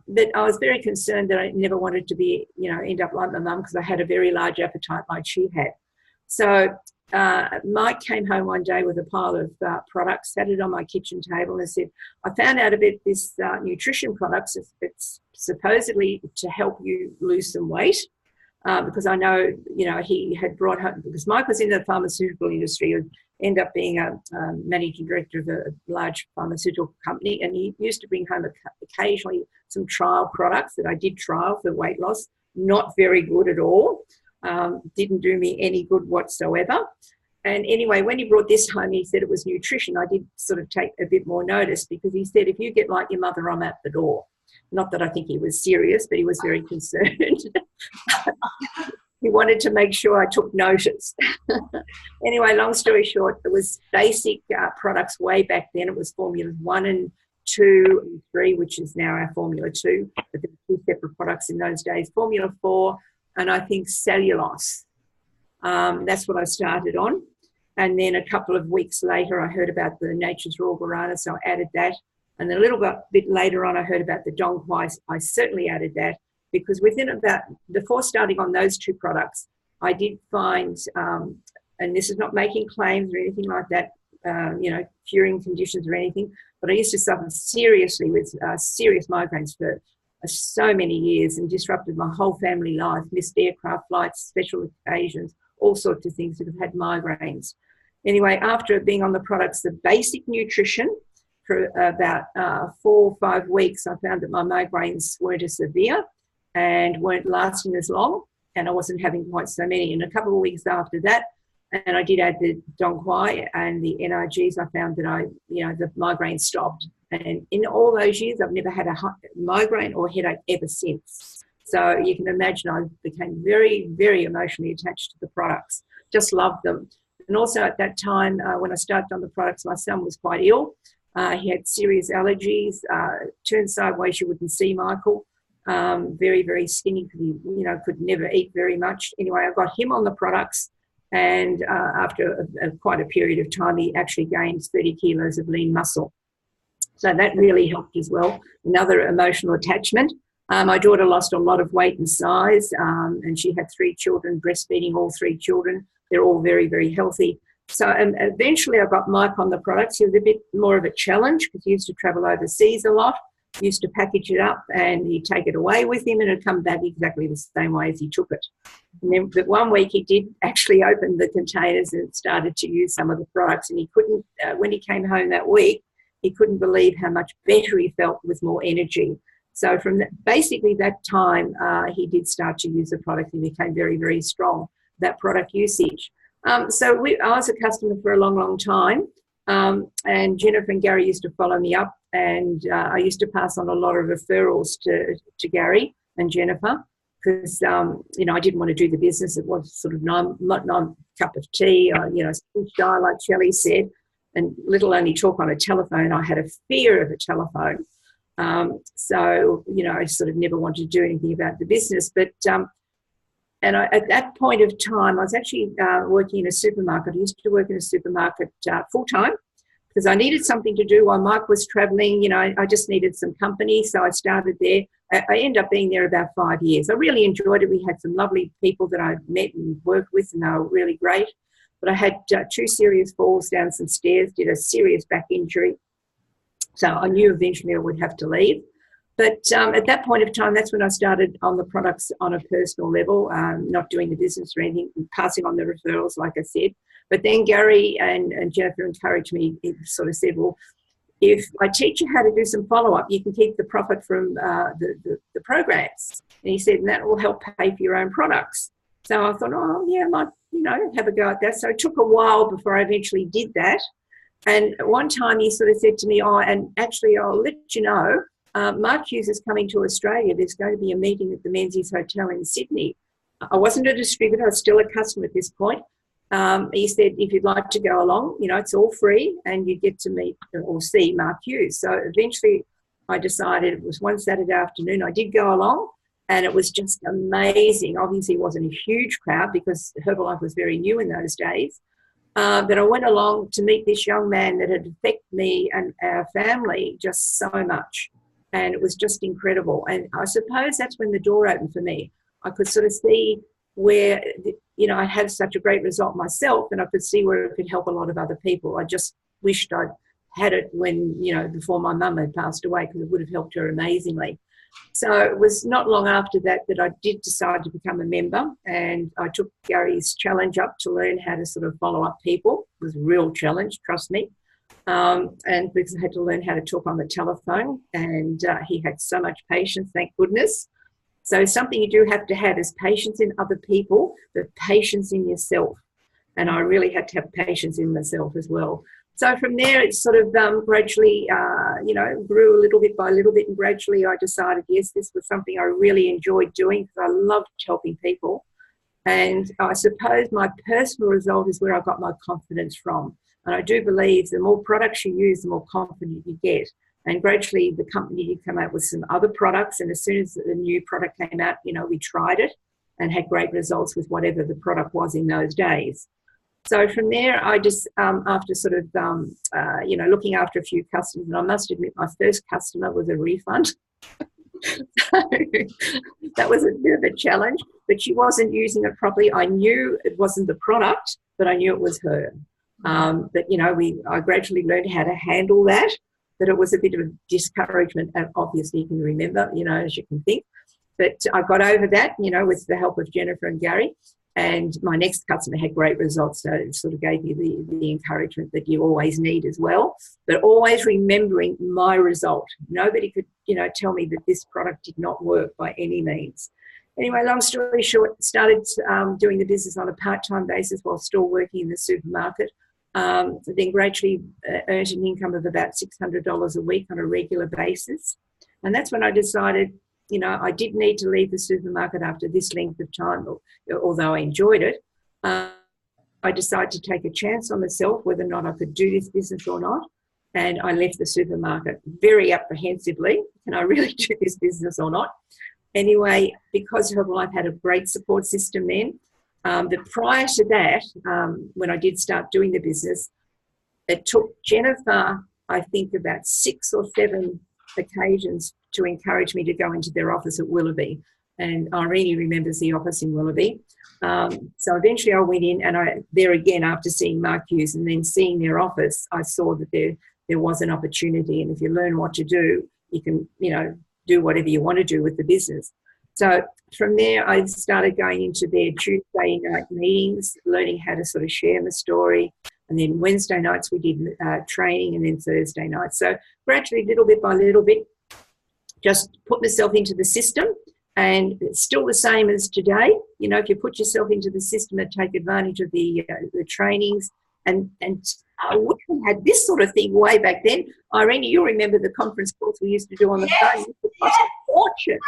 But I was very concerned that I never wanted to be, end up like my mum, because I had a very large appetite like she had. So Mike came home one day with a pile of products, sat it on my kitchen table and said, I found out about this nutrition products. It's supposedly to help you lose some weight. Because I know, he had brought home, because Mike was in the pharmaceutical industry, ended up being a managing director of a large pharmaceutical company, and he used to bring home occasionally some trial products that I did trial for weight loss. Not very good at all. Didn't do me any good whatsoever. And anyway, when he brought this home, he said it was nutrition. I did sort of take a bit more notice, because he said, if you get like your mother, I'm at the door. Not that I think he was serious, but he was very concerned. He wanted to make sure I took notice. Anyway, long story short, it was basic products way back then. It was Formulas 1 and 2 and 3, which is now our Formula 2. But there were 2 separate products in those days, Formula 4 and I think cellulose. That's what I started on. And then a couple of weeks later, I heard about the Nature's Raw Guarana, so I added that. And then a little bit later on, I heard about the Dong Quai. I certainly added that, because before starting on those 2 products, I did find, and this is not making claims or anything like that, curing conditions or anything, but I used to suffer seriously with serious migraines for so many years, and disrupted my whole family life, missed aircraft flights, special occasions, all sorts of things that have had migraines. Anyway, after being on the products, the basic nutrition, for about 4 or 5 weeks, I found that my migraines weren't as severe and weren't lasting as long, and I wasn't having quite so many. And a couple of weeks after that, and I did add the Dong Quai and the NRGs, I found that the migraine stopped. And in all those years, I've never had a migraine or headache ever since. So you can imagine I became very, very emotionally attached to the products, just loved them. And also at that time, when I started on the products, my son was quite ill. He had serious allergies, turned sideways, you wouldn't see Michael. Very, very skinny, because he, could never eat very much. Anyway, I got him on the products, and after quite a period of time, he actually gained 30 kilos of lean muscle. So that really helped as well. Another emotional attachment. My daughter lost a lot of weight and size, and she had 3 children, breastfeeding all 3 children. They're all very, very healthy. So eventually I got Mike on the products. He was a bit more of a challenge, because he used to travel overseas a lot. He used to package it up and he'd take it away with him, and it'd come back exactly the same way as he took it. And then but one week he did actually open the containers and started to use some of the products, and he couldn't, when he came home that week, he couldn't believe how much better he felt with more energy. So from basically that time, he did start to use the product and became very, very strong, that product usage. So I was a customer for a long, long time, and Jennifer and Gary used to follow me up, and I used to pass on a lot of referrals to Gary and Jennifer, because, I didn't want to do the business. It was sort of not cup of tea, speech die, like Shelley said, and little only talk on a telephone. I had a fear of a telephone. I sort of never wanted to do anything about the business. But And at that point of time, I was actually working in a supermarket. I used to work in a supermarket full-time because I needed something to do while Mike was traveling. You know, I just needed some company, so I started there. I ended up being there about 5 years. I really enjoyed it. We had some lovely people that I met and worked with, and they were really great. But I had 2 serious falls down some stairs, did a serious back injury. So I knew eventually I would have to leave. But at that point of time, that's when I started on the products on a personal level, not doing the business or anything, passing on the referrals, like I said. But then Gary and Jennifer encouraged me, sort of said, well, if I teach you how to do some follow-up, you can keep the profit from the programs. And he said, and that will help pay for your own products. So I thought, oh, yeah, I might, have a go at that. So it took a while before I eventually did that. And one time he sort of said to me, oh, and actually I'll let you know, Mark Hughes is coming to Australia. There's going to be a meeting at the Menzies Hotel in Sydney. I wasn't a distributor. I was still a customer at this point. He said, if you'd like to go along, it's all free and you get to meet or see Mark Hughes. So eventually I decided, it was one Saturday afternoon, I did go along, and it was just amazing. Obviously it wasn't a huge crowd because Herbalife was very new in those days. But I went along to meet this young man that had affected me and our family just so much. And it was just incredible. And I suppose that's when the door opened for me. I could sort of see where, I had such a great result myself, and I could see where it could help a lot of other people. I just wished I'd had it when, before my mum had passed away, because it would have helped her amazingly. So it was not long after that I did decide to become a member, and I took Gary's challenge up to learn how to sort of follow up people. It was a real challenge, trust me. And because I had to learn how to talk on the telephone, and he had so much patience, thank goodness. So something you do have to have is patience in other people, but patience in yourself. And I really had to have patience in myself as well. So from there, it sort of gradually, grew a little bit by little bit, and gradually I decided, yes, this was something I really enjoyed doing because I loved helping people. And I suppose my personal result is where I got my confidence from. And I do believe the more products you use, the more confident you get. And gradually the company did come out with some other products. And as soon as the new product came out, we tried it and had great results with whatever the product was in those days. So from there, I just, after sort of, looking after a few customers, and I must admit my first customer was a refund. So that was a bit of a challenge, but she wasn't using it properly. I knew it wasn't the product, but I knew it was her. But, I gradually learned how to handle that, but it was a bit of a discouragement. And obviously you can remember, as you can think, but I got over that, with the help of Jennifer and Gary. And my next customer had great results, so it sort of gave me the encouragement that you always need as well, but always remembering my result. Nobody could, tell me that this product did not work by any means. Anyway, long story short, started doing the business on a part-time basis while still working in the supermarket. Then gradually earned an income of about $600 a week on a regular basis. And that's when I decided, I did need to leave the supermarket after this length of time, although I enjoyed it. I decided to take a chance on myself whether or not I could do this business or not. And I left the supermarket very apprehensively. Can I really do this business or not? Anyway, because Herbalife had a great support system then, but prior to that, when I did start doing the business, it took Jennifer, I think, about 6 or 7 occasions to encourage me to go into their office at Willoughby. And Irene remembers the office in Willoughby. So eventually I went in, and there again, after seeing Mark Hughes and then seeing their office, I saw that there was an opportunity. And if you learn what to do, you can, do whatever you want to do with the business. So from there, I started going into their Tuesday night meetings, learning how to sort of share my story. And then Wednesday nights we did training, and then Thursday nights. So gradually, little bit by little bit, just put myself into the system. And it's still the same as today. If you put yourself into the system and take advantage of the trainings, and I wish we had this sort of thing way back then. Irene, you remember the conference calls we used to do on the phone? It used to cost a fortune.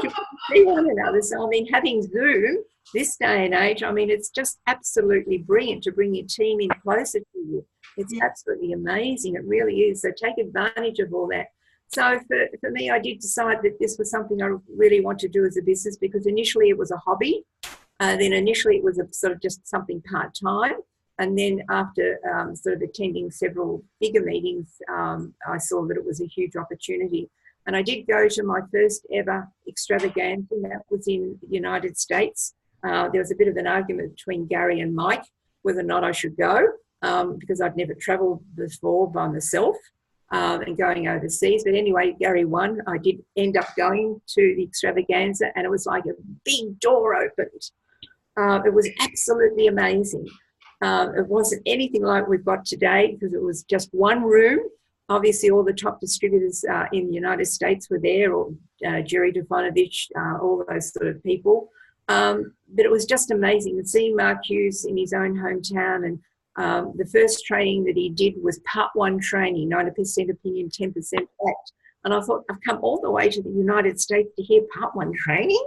You see one another. So, having Zoom this day and age, it's just absolutely brilliant to bring your team in closer to you. It's absolutely amazing. It really is. So take advantage of all that. So for me, I did decide that this was something I really want to do as a business, because initially it was a hobby. Then initially it was a sort of just something part-time. And then after sort of attending several bigger meetings, I saw that it was a huge opportunity. And I did go to my first ever extravaganza, and that was in the United States. There was a bit of an argument between Gary and Mike whether or not I should go, because I'd never travelled before by myself and going overseas. But anyway, Gary won. I did end up going to the extravaganza, and it was like a big door opened. It was absolutely amazing. It wasn't anything like we've got today, because it was just one room. Obviously, all the top distributors in the United States were there, or Jerry Defonovich, all those sort of people. But it was just amazing. And seeing Mark Hughes in his own hometown, and the first training that he did was part one training, 90% opinion, 10% fact. And I thought, I've come all the way to the United States to hear part one training?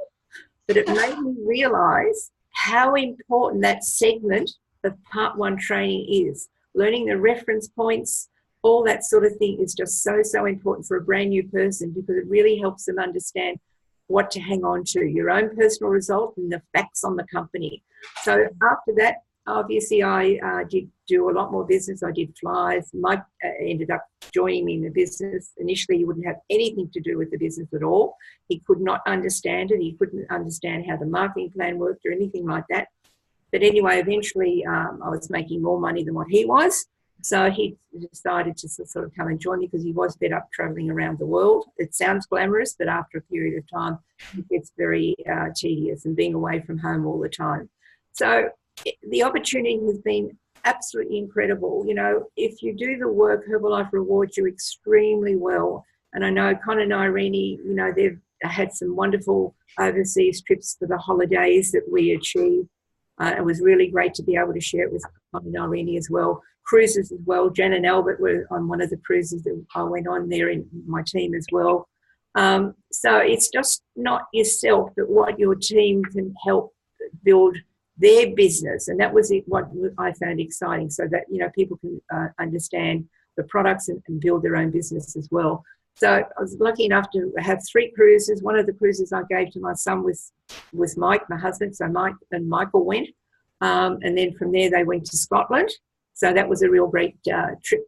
But it made me realise how important that segment of part one training is. Learning the reference points, all that sort of thing is just so important for a brand new person, because it really helps them understand what to hang on to, your own personal result and the facts on the company. So after that, obviously I did do a lot more business. I did flyers. Mike ended up joining me in the business. Initially, he wouldn't have anything to do with the business at all. He could not understand it. He couldn't understand how the marketing plan worked or anything like that. But anyway, eventually I was making more money than what he was. So he decided to sort of come and join me, because he was fed up travelling around the world. It sounds glamorous, but after a period of time, it gets very tedious, and being away from home all the time. So the opportunity has been absolutely incredible. You know, if you do the work, Herbalife rewards you extremely well. And I know Con and Irene, you know, they've had some wonderful overseas trips for the holidays that we achieved. It was really great to be able to share it with Con and Irene as well. Cruises as well. Jen and Albert were on one of the cruises that I went on there in my team as well. So it's just not yourself, but what your team can help build their business. And that was what I found exciting, so that, you know, people can understand the products and build their own business as well. So I was lucky enough to have 3 cruises. One of the cruises I gave to my son was Mike, my husband. So Mike and Michael went. And then from there they went to Scotland. So that was a real great trip.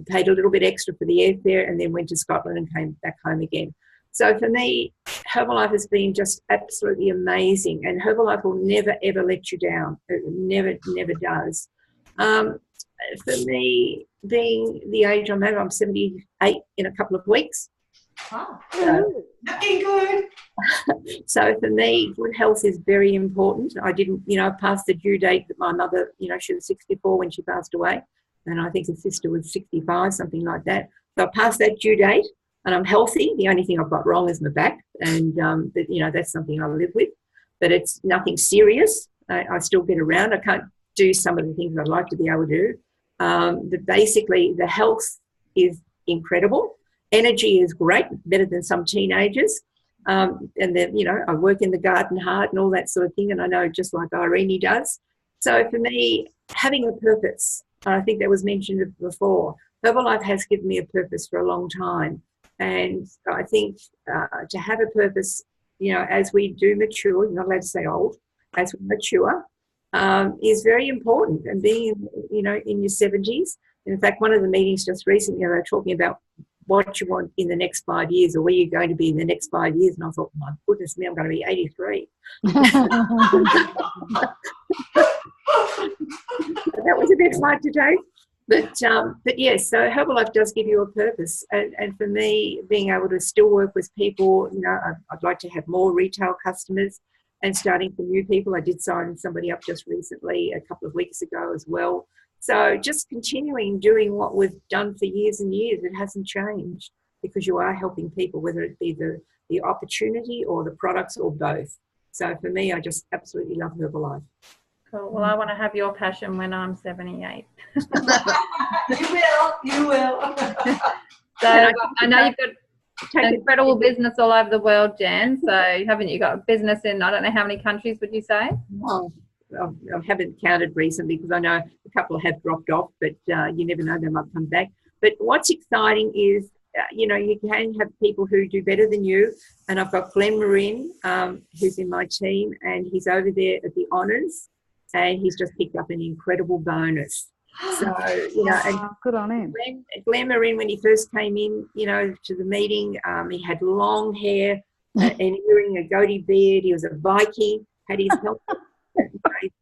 Paid a little bit extra for the airfare, and then went to Scotland and came back home again. So for me, Herbalife has been just absolutely amazing, and Herbalife will never, ever let you down. It never does. For me, being the age I'm at, I'm 78 in a couple of weeks. Wow. Looking good. So for me, good health is very important. I didn't, you know, pass the due date that my mother, you know, she was 64 when she passed away, and I think her sister was 65, something like that. So I passed that due date, and I'm healthy. The only thing I've got wrong is my back, and but, you know, that's something I live with. But it's nothing serious. I still get around. I can't do some of the things I'd like to be able to do. But basically, the health is incredible. Energy is great, better than some teenagers. And then, you know, I work in the garden hard and all that sort of thing, and I know just like Irene does. So for me, having a purpose, I think that was mentioned before, Herbalife has given me a purpose for a long time. And I think to have a purpose, you know, as we do mature, you're not allowed to say old, as we mature, is very important. And being, you know, in your 70s, in fact, one of the meetings just recently, they were talking about what you want in the next 5 years, or where you're going to be in the next 5 years. And I thought, my goodness me, I'm going to be 83. That was a bit hard to do. But yes, so Herbalife does give you a purpose. And for me, being able to still work with people, you know, I'd like to have more retail customers and starting for new people. I did sign somebody up just recently, a couple of weeks ago as well. So just continuing doing what we've done for years and years, it hasn't changed, because you are helping people, whether it be the opportunity or the products or both. So for me, I just absolutely love Herbalife. Cool. Well, I want to have your passion when I'm 78. You will. So I know you've got an incredible business all over the world, Jan. So haven't you got a business in, I don't know how many countries would you say? Oh, I haven't counted recently, because I know a couple have dropped off, but you never know, they might come back. But what's exciting is you know, you can have people who do better than you. And I've got Glenn Marin, who's in my team, and he's over there at the honours, and he's just picked up an incredible bonus. So, you know, and good on him. Glenn Marin, when he first came in, you know, to the meeting, he had long hair, and wearing a goatee beard. He was a Viking, had his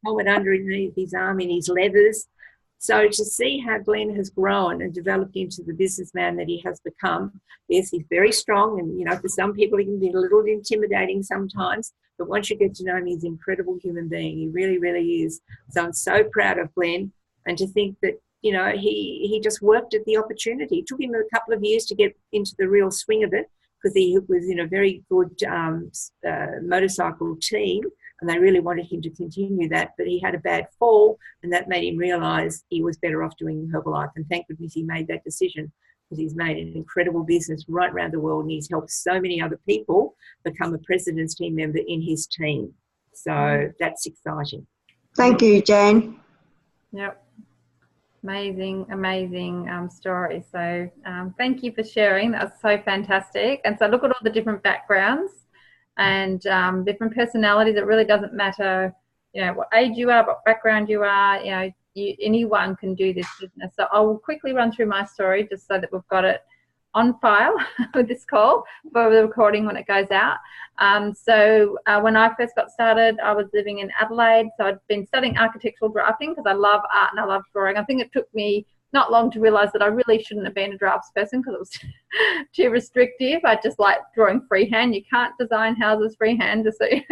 helmet underneath his arm in his leathers. So to see how Glenn has grown and developed into the businessman that he has become, yes, he's very strong, and, you know, for some people he can be a little intimidating sometimes, but once you get to know him, he's an incredible human being. He really, really is. So I'm so proud of Glenn, and to think that, you know, he just worked at the opportunity. It took him a couple of years to get into the real swing of it, because he was in a very good motorcycle team, and they really wanted him to continue that, but he had a bad fall, and that made him realise he was better off doing Herbalife. And thank goodness he made that decision, because he's made an incredible business right around the world, and he's helped so many other people become a president's team member in his team. So that's exciting. Thank you, Jane. Yep. Amazing story. So thank you for sharing. That was so fantastic. And so look at all the different backgrounds and different personalities. It really doesn't matter, you know, what age you are, what background you are, you know, anyone can do this business. So I will quickly run through my story just so that we've got it on file with this call for the recording when it goes out. When I first got started, I was living in Adelaide. So I'd been studying architectural drafting because I love art and I love drawing. I think it took me not long to realise that I really shouldn't have been a drafts person because it was too restrictive. I just like drawing freehand. You can't design houses freehand, to see.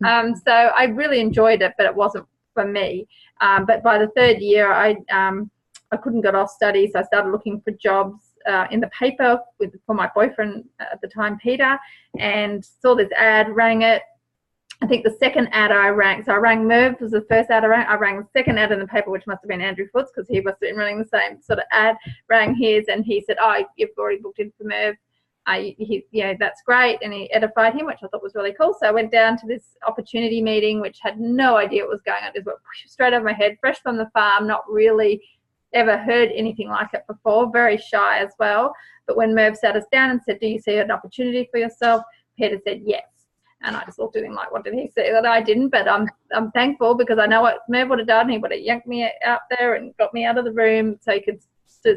So I really enjoyed it, but it wasn't for me. But by the third year, I couldn't get off study, so I started looking for jobs in the paper for my boyfriend at the time, Peter, and saw this ad, rang it. I think the second ad I rang, so I rang Merv was the first ad I rang the second ad in the paper, which must have been Andrew Foots, because he must have been running the same sort of ad, rang his, and he said, oh, you've already booked in for Merv. Yeah, that's great. And he edified him, which I thought was really cool. So I went down to this opportunity meeting, which had no idea what was going on. It just went straight over my head, fresh from the farm, not really ever heard anything like it before, very shy as well. But when Merv sat us down and said, do you see an opportunity for yourself? Peter said, yes. And I just looked at him like, what did he say that I didn't? But I'm thankful, because I know what Merv would have done. He would have yanked me out there and got me out of the room so he could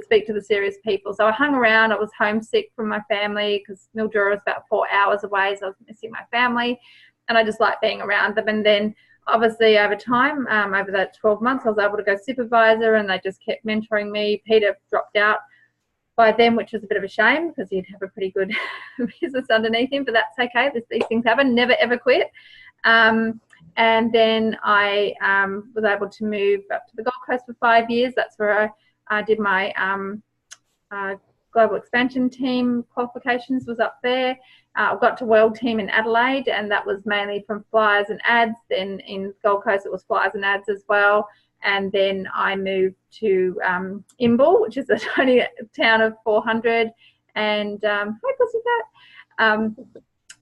speak to the serious people. So I hung around. I was homesick from my family because Mildura was about 4 hours away, so I was missing my family. And I just liked being around them. And then obviously over time, over that 12 months, I was able to go supervisor, and they just kept mentoring me. Peter dropped out by then, which was a bit of a shame because he'd have a pretty good business underneath him, but that's okay. These things happen. Never, ever quit. And then I was able to move up to the Gold Coast for 5 years. That's where I did my global expansion team qualifications, was up there. I got to world team in Adelaide, and that was mainly from flyers and ads. Then in Gold Coast, it was flyers and ads as well. And then I moved to Imbil, which is a tiny town of 400, and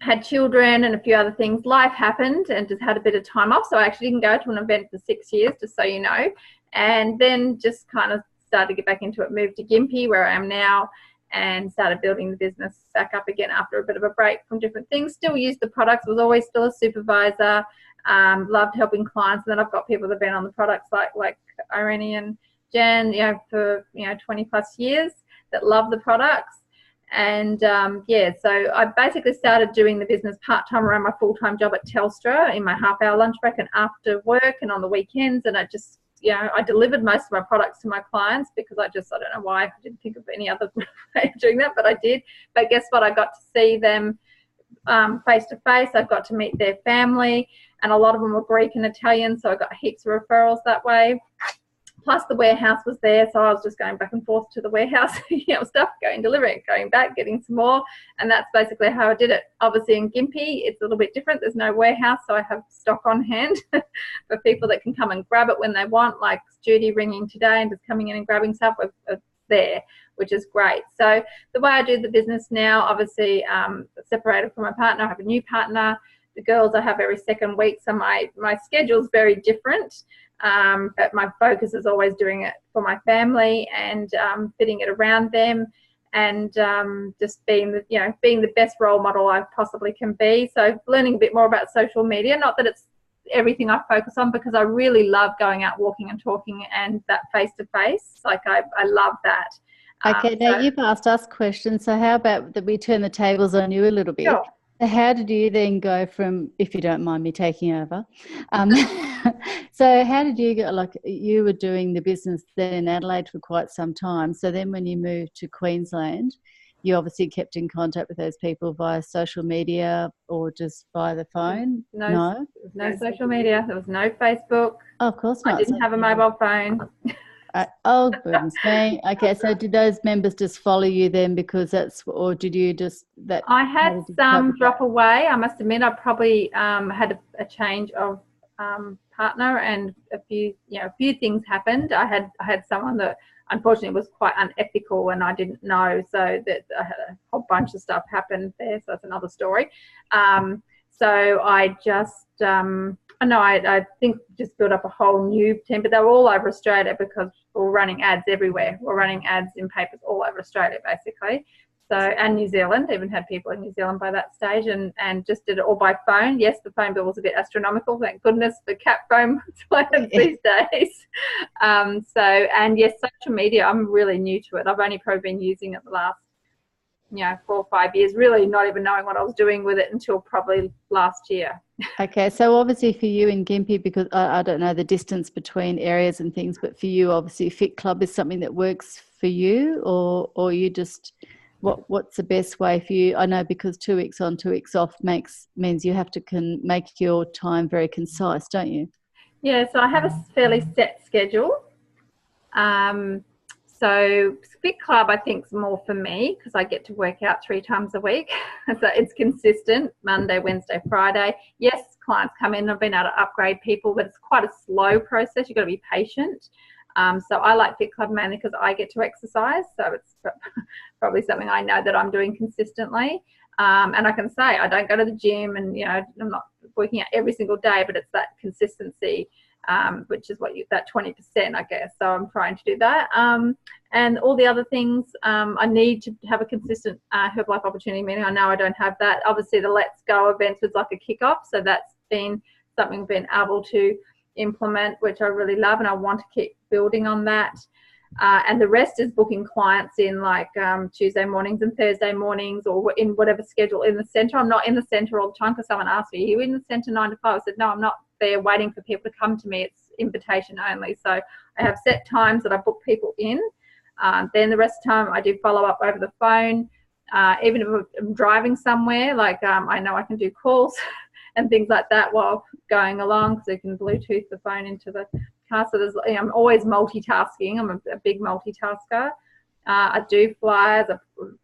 had children and a few other things. Life happened and just had a bit of time off, so I actually didn't go to an event for 6 years, just so you know. And then just kind of started to get back into it, moved to Gympie, where I am now, and started building the business back up again after a bit of a break from different things. Still used the products, was always still a supervisor. Loved helping clients, and then I've got people that have been on the products like Irene and Jen, you know, for 20 plus years, that love the products. And so I basically started doing the business part-time around my full-time job at Telstra in my half-hour lunch break and after work and on the weekends. And I just, I delivered most of my products to my clients because I don't know why I didn't think of any other way of doing that, but I did. But guess what? I got to see them face to face. I got to meet their family, and a lot of them were Greek and Italian, so I got heaps of referrals that way. Plus the warehouse was there, so I was just going back and forth to the warehouse, stuff, going, delivering, going back, getting some more, and that's basically how I did it. Obviously in Gympie, it's a little bit different. There's no warehouse, so I have stock on hand for people that can come and grab it when they want, like Judy ringing today and just coming in and grabbing stuff there, which is great. So the way I do the business now, obviously separated from my partner. I have a new partner. The girls I have every second week, so my schedule's very different, but my focus is always doing it for my family and fitting it around them. and just being the best role model I possibly can be. So learning a bit more about social media, not that it's everything I focus on, because I really love going out walking and talking and that face-to-face. Like I love that. Okay, now you've asked us questions, so how about that we turn the tables on you a little bit? Sure. So how did you then go from, if you don't mind me taking over, so how did you go, like you were doing the business then in Adelaide for quite some time, so then when you moved to Queensland, you obviously kept in contact with those people via social media or just via the phone? No social media. There was no Facebook. Oh, of course not. I didn't have a mobile phone. Oh, goodness me. Okay, so did those members just follow you then because or did you just that? I had some drop away. I must admit, I probably had a change of partner, and a few things happened. I had someone that unfortunately was quite unethical, and I didn't know, so that I had a whole bunch of stuff happened there. So that's another story. So I just, I think just built up a whole new team, but they were all over Australia because we're running ads everywhere. We're running ads in papers all over Australia, basically. So, and New Zealand, even had people in New Zealand by that stage, and just did it all by phone. Yes, the phone bill was a bit astronomical. Thank goodness for cat phone plans these days. And yes, social media, I'm really new to it. I've only probably been using it the last 4 or 5 years, really not even knowing what I was doing with it until probably last year. Okay, so obviously for you in Gympie, because I don't know the distance between areas and things, but for you, obviously Fit Club is something that works for you, or you just, what's the best way for you? I know because 2 weeks on, 2 weeks off means you have to make your time very concise, don't you? Yeah, so I have a fairly set schedule. So Fit Club, I think, is more for me because I get to work out 3 times a week. So it's consistent, Monday, Wednesday, Friday. Yes, clients come in. I've been able to upgrade people, but it's quite a slow process. You've got to be patient. So I like Fit Club mainly because I get to exercise. So it's probably something I know that I'm doing consistently. And I can say I don't go to the gym, and I'm not working out every single day, but it's that consistency. Which is that 20%, I guess. So I'm trying to do that. And all the other things, I need to have a consistent Herbalife opportunity meeting. I know I don't have that. Obviously, the Let's Go events was like a kickoff. So that's been something we've been able to implement, which I really love. And I want to keep building on that. And the rest is booking clients in like Tuesday mornings and Thursday mornings, or in whatever schedule in the centre. I'm not in the centre all the time because someone asked me, are you in the centre 9 to 5? I said, no, I'm not there waiting for people to come to me. It's invitation only. So I have set times that I book people in. Then the rest of the time I do follow up over the phone. Even if I'm driving somewhere, like I know I can do calls and things like that while going along, because you can Bluetooth the phone into the car. So I'm always multitasking. I'm a big multitasker. I do flyers, I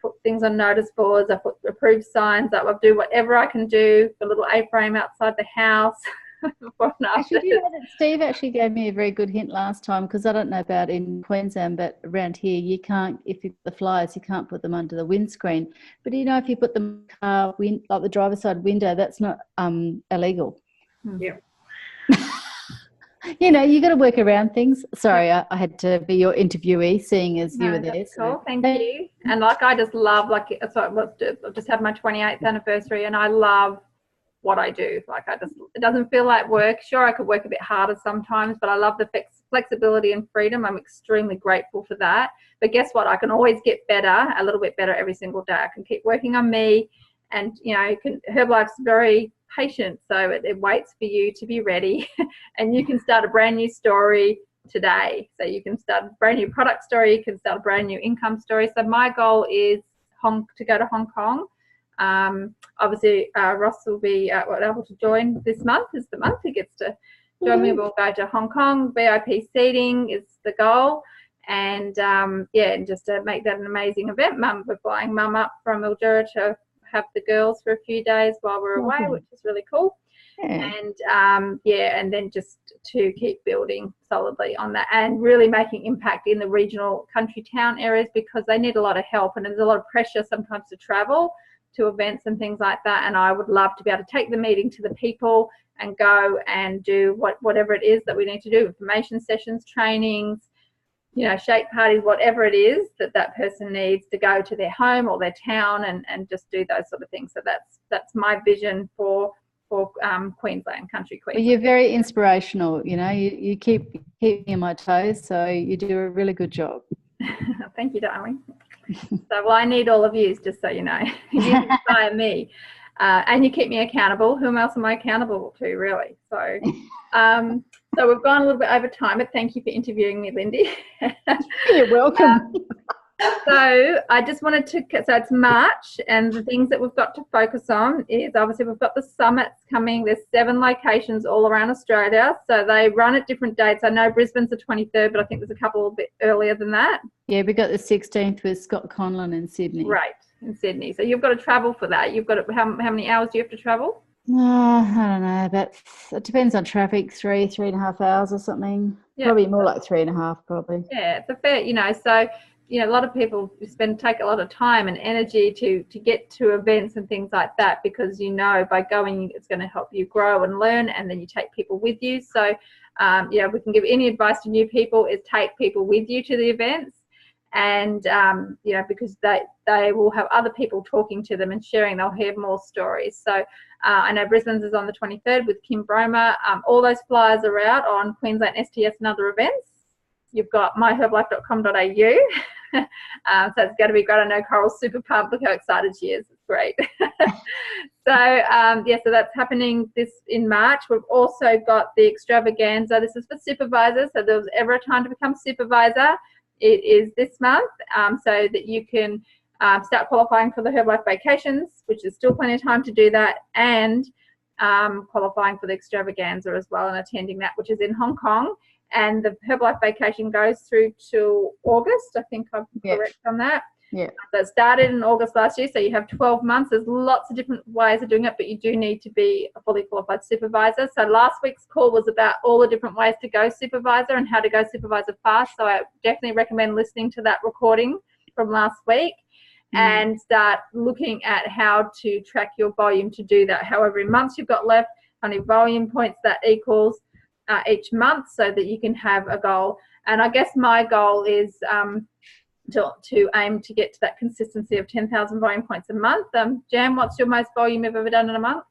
put things on notice boards, I put approved signs up, I do whatever I can do, a little A-frame outside the house. Actually, Steve actually gave me a very good hint last time, because I don't know about in Queensland, but around here you can't, if you put the flyers, you can't put them under the windscreen. But if you put them like the driver's side window, that's not illegal. Yeah. You got to work around things. Sorry, I had to be your interviewee, seeing as you were there. That's cool. Thank you. And I just love, I've just had my 28th anniversary, and I love what I do. It doesn't feel like work. Sure, I could work a bit harder sometimes, but I love the flexibility and freedom. I'm extremely grateful for that. But guess what? I can always get better, a little bit better every single day. I can keep working on me, and Herbalife's very patient, so it waits for you to be ready, and you can start a brand new story today. So you can start a brand new product story, you can start a brand new income story. So my goal is to go to Hong Kong. Obviously, Ross will be able to join this month. Is the month he gets to join me. We'll go to Hong Kong. VIP seating is the goal, and and just to make that an amazing event. We're flying Mum up from Mildura to have the girls for a few days while we're away, which is really cool. Yeah. And then just to keep building solidly on that, and really making impact in the regional country town areas, because they need a lot of help, and there's a lot of pressure sometimes to travel to events and things like that. And I would love to be able to take the meeting to the people and go and do whatever it is that we need to do, information sessions, trainings, shake parties, whatever it is that person needs to go to their home or their town and just do those sort of things. So that's my vision for Queensland, country Queensland. Well, you're very inspirational. You keep me on my toes, so you do a really good job. Thank you, darling. So, I need all of you, just so you know. You inspire me. And you keep me accountable. Whom else am I accountable to, really? So, so we've gone a little bit over time, but thank you for interviewing me, Lindy. You're welcome. So I just wanted to, so it's March, and the things that we've got to focus on is obviously we've got the summits coming. There's 7 locations all around Australia. So they run at different dates. I know Brisbane's the 23rd, but I think there's a couple a bit earlier than that. Yeah, we got the 16th with Scott Conlon in Sydney. Right, in Sydney. So you've got to travel for that. You've got to, how many hours do you have to travel? I don't know, but it depends on traffic, 3.5 hours or something. Yeah. Probably more like 3.5 probably. Yeah, it's a fair, so a lot of people take a lot of time and energy to get to events and things like that, because by going it's going to help you grow and learn, and then you take people with you. So we can give any advice to new people is take people with you to the events, and because they will have other people talking to them and sharing. They'll hear more stories. So I know Brisbane's is on the 23rd with Kim Bromer. All those flyers are out on Queensland STS and other events. You've got myherbalife.com.au. So it's going to be great. I know Coral's super pumped. Look how excited she is. It's great. So that's happening in March. We've also got the extravaganza. This is for supervisors. So if there was ever a time to become supervisor, it is this month, so that you can start qualifying for the Herbalife vacations, which is still plenty of time to do that, and qualifying for the extravaganza as well and attending that, which is in Hong Kong. And the Herbalife vacation goes through to August. I think I'm correct on that. Yeah. That started in August last year, so you have 12 months. There's lots of different ways of doing it, but you do need to be a fully qualified supervisor. So last week's call was about all the different ways to go supervisor and how to go supervisor fast. So I definitely recommend listening to that recording from last week and start looking at how to track your volume to do that. However many months you've got left, how many volume points that equals each month, so that you can have a goal. And I guess my goal is to aim to get to that consistency of 10,000 volume points a month. Jan, what's your most volume you've ever done in a month?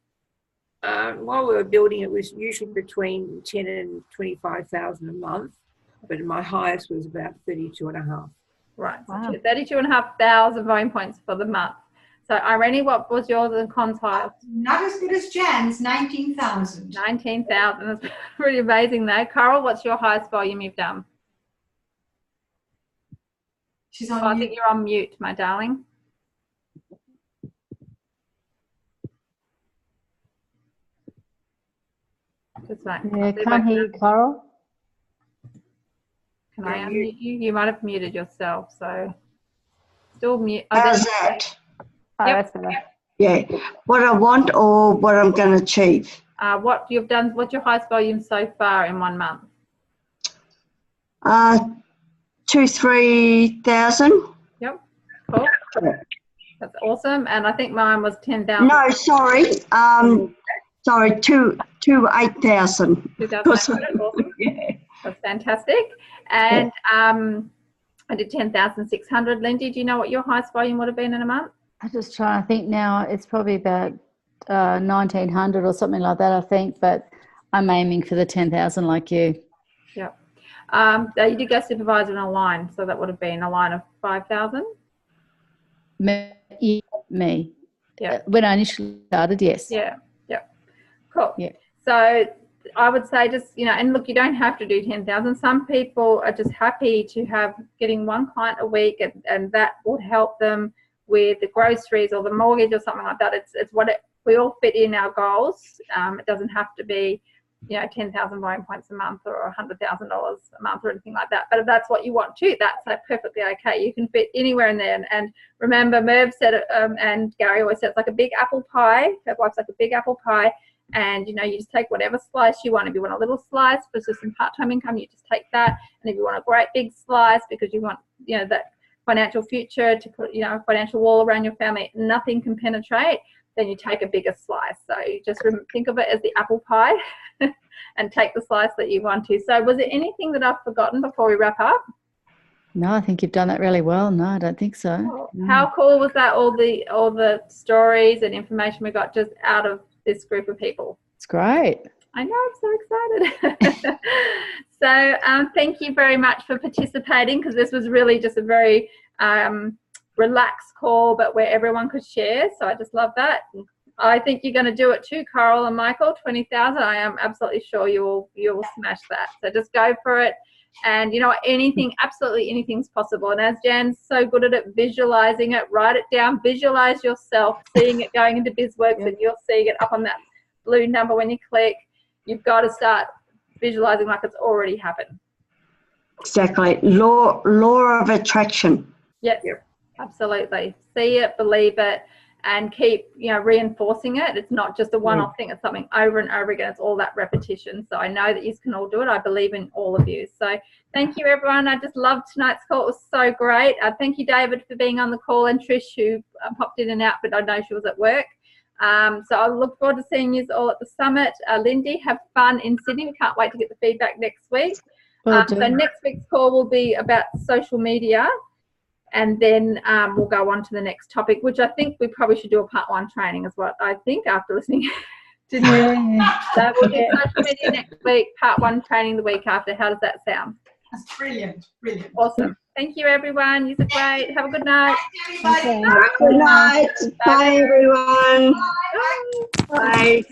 While we were building, it was usually between 10 and 25,000 a month, but my highest was about 32.5. Right, wow. So 32,500 volume points for the month. So Irene, what was yours and Con's highest? Not as good as Jan's, 19,000. 19,000. That's pretty amazing though. Coral, what's your highest volume you've done? She's on I think you're on mute, my darling. Just like, Yeah, can't hear you, Coral. Can I unmute you? You might have muted yourself, so still mute. How's that? Oh, Yep. that's better. Yeah. What I want or what I'm going to achieve? What you've done, what's your highest volume so far in 1 month? 2,000-3,000. Yep, cool. That's awesome. And I think mine was 10,000. No, sorry. Sorry, 8,000. 2,800. Awesome. Yeah. That's fantastic. And I did 10,600. Lindy, do you know what your highest volume would have been in a month? I'm just trying to think now. It's probably about 1,900 or something like that, I think. But I'm aiming for the 10,000 like you. Yep. You did go supervisor in a line, so that would have been a line of 5,000. Me. Yeah. When I initially started, yes. Yeah. Yep. Cool. Yeah. So I would say just, and look, you don't have to do 10,000. Some people are just happy to have getting one client a week, and that would help them with the groceries or the mortgage or something like that. It's what we all fit in our goals. It doesn't have to be, 10,000 volume points a month or $100,000 a month or anything like that. But if that's what you want to, that's perfectly okay. You can fit anywhere in there. And remember, Merv said it, and Gary always said it's like a big apple pie. Herbalife's like a big apple pie. And, you just take whatever slice you want. If you want a little slice for just some part-time income, you just take that. And if you want a great big slice because you want, that financial future to put, a financial wall around your family, nothing can penetrate, then you take a bigger slice. So you just think of it as the apple pie and take the slice that you want to. So was there anything that I've forgotten before we wrap up? No, I think you've done that really well. No, I don't think so. How cool was that? All the stories and information we got just out of this group of people. It's great. I know, I'm so excited. So thank you very much for participating, because this was really just a very relaxed call, but where everyone could share. So I just love that. I think you're going to do it too, Coral and Michael. 20,000. I am absolutely sure you will smash that. So just go for it. And you know, absolutely anything's possible. And as Jan's so good at it, visualizing it, write it down, visualize yourself seeing it going into BizWorks, and you're seeing it up on that blue number when you click. You've got to start visualizing like it's already happened. Exactly. Law of attraction. Yes, absolutely. See it, believe it, and keep, reinforcing it. It's not just a one-off thing. It's something over and over again. It's all that repetition. So I know that you can all do it. I believe in all of you. So thank you, everyone. I just loved tonight's call. It was so great. Thank you, David, for being on the call, and Trish, who popped in and out, but I know she was at work. So I look forward to seeing you all at the summit. Lindy, have fun in Sydney. We can't wait to get the feedback next week. So next week's call will be about social media. And then we'll go on to the next topic, which I think we probably should do a part 1 training, is what I think after listening. So we'll do social media next week, part 1 training the week after. How does that sound? That's brilliant. Brilliant. Awesome. Thank you, everyone. You're great. Have a good night. Bye, everybody. Good night. Bye, everyone. Bye. Bye.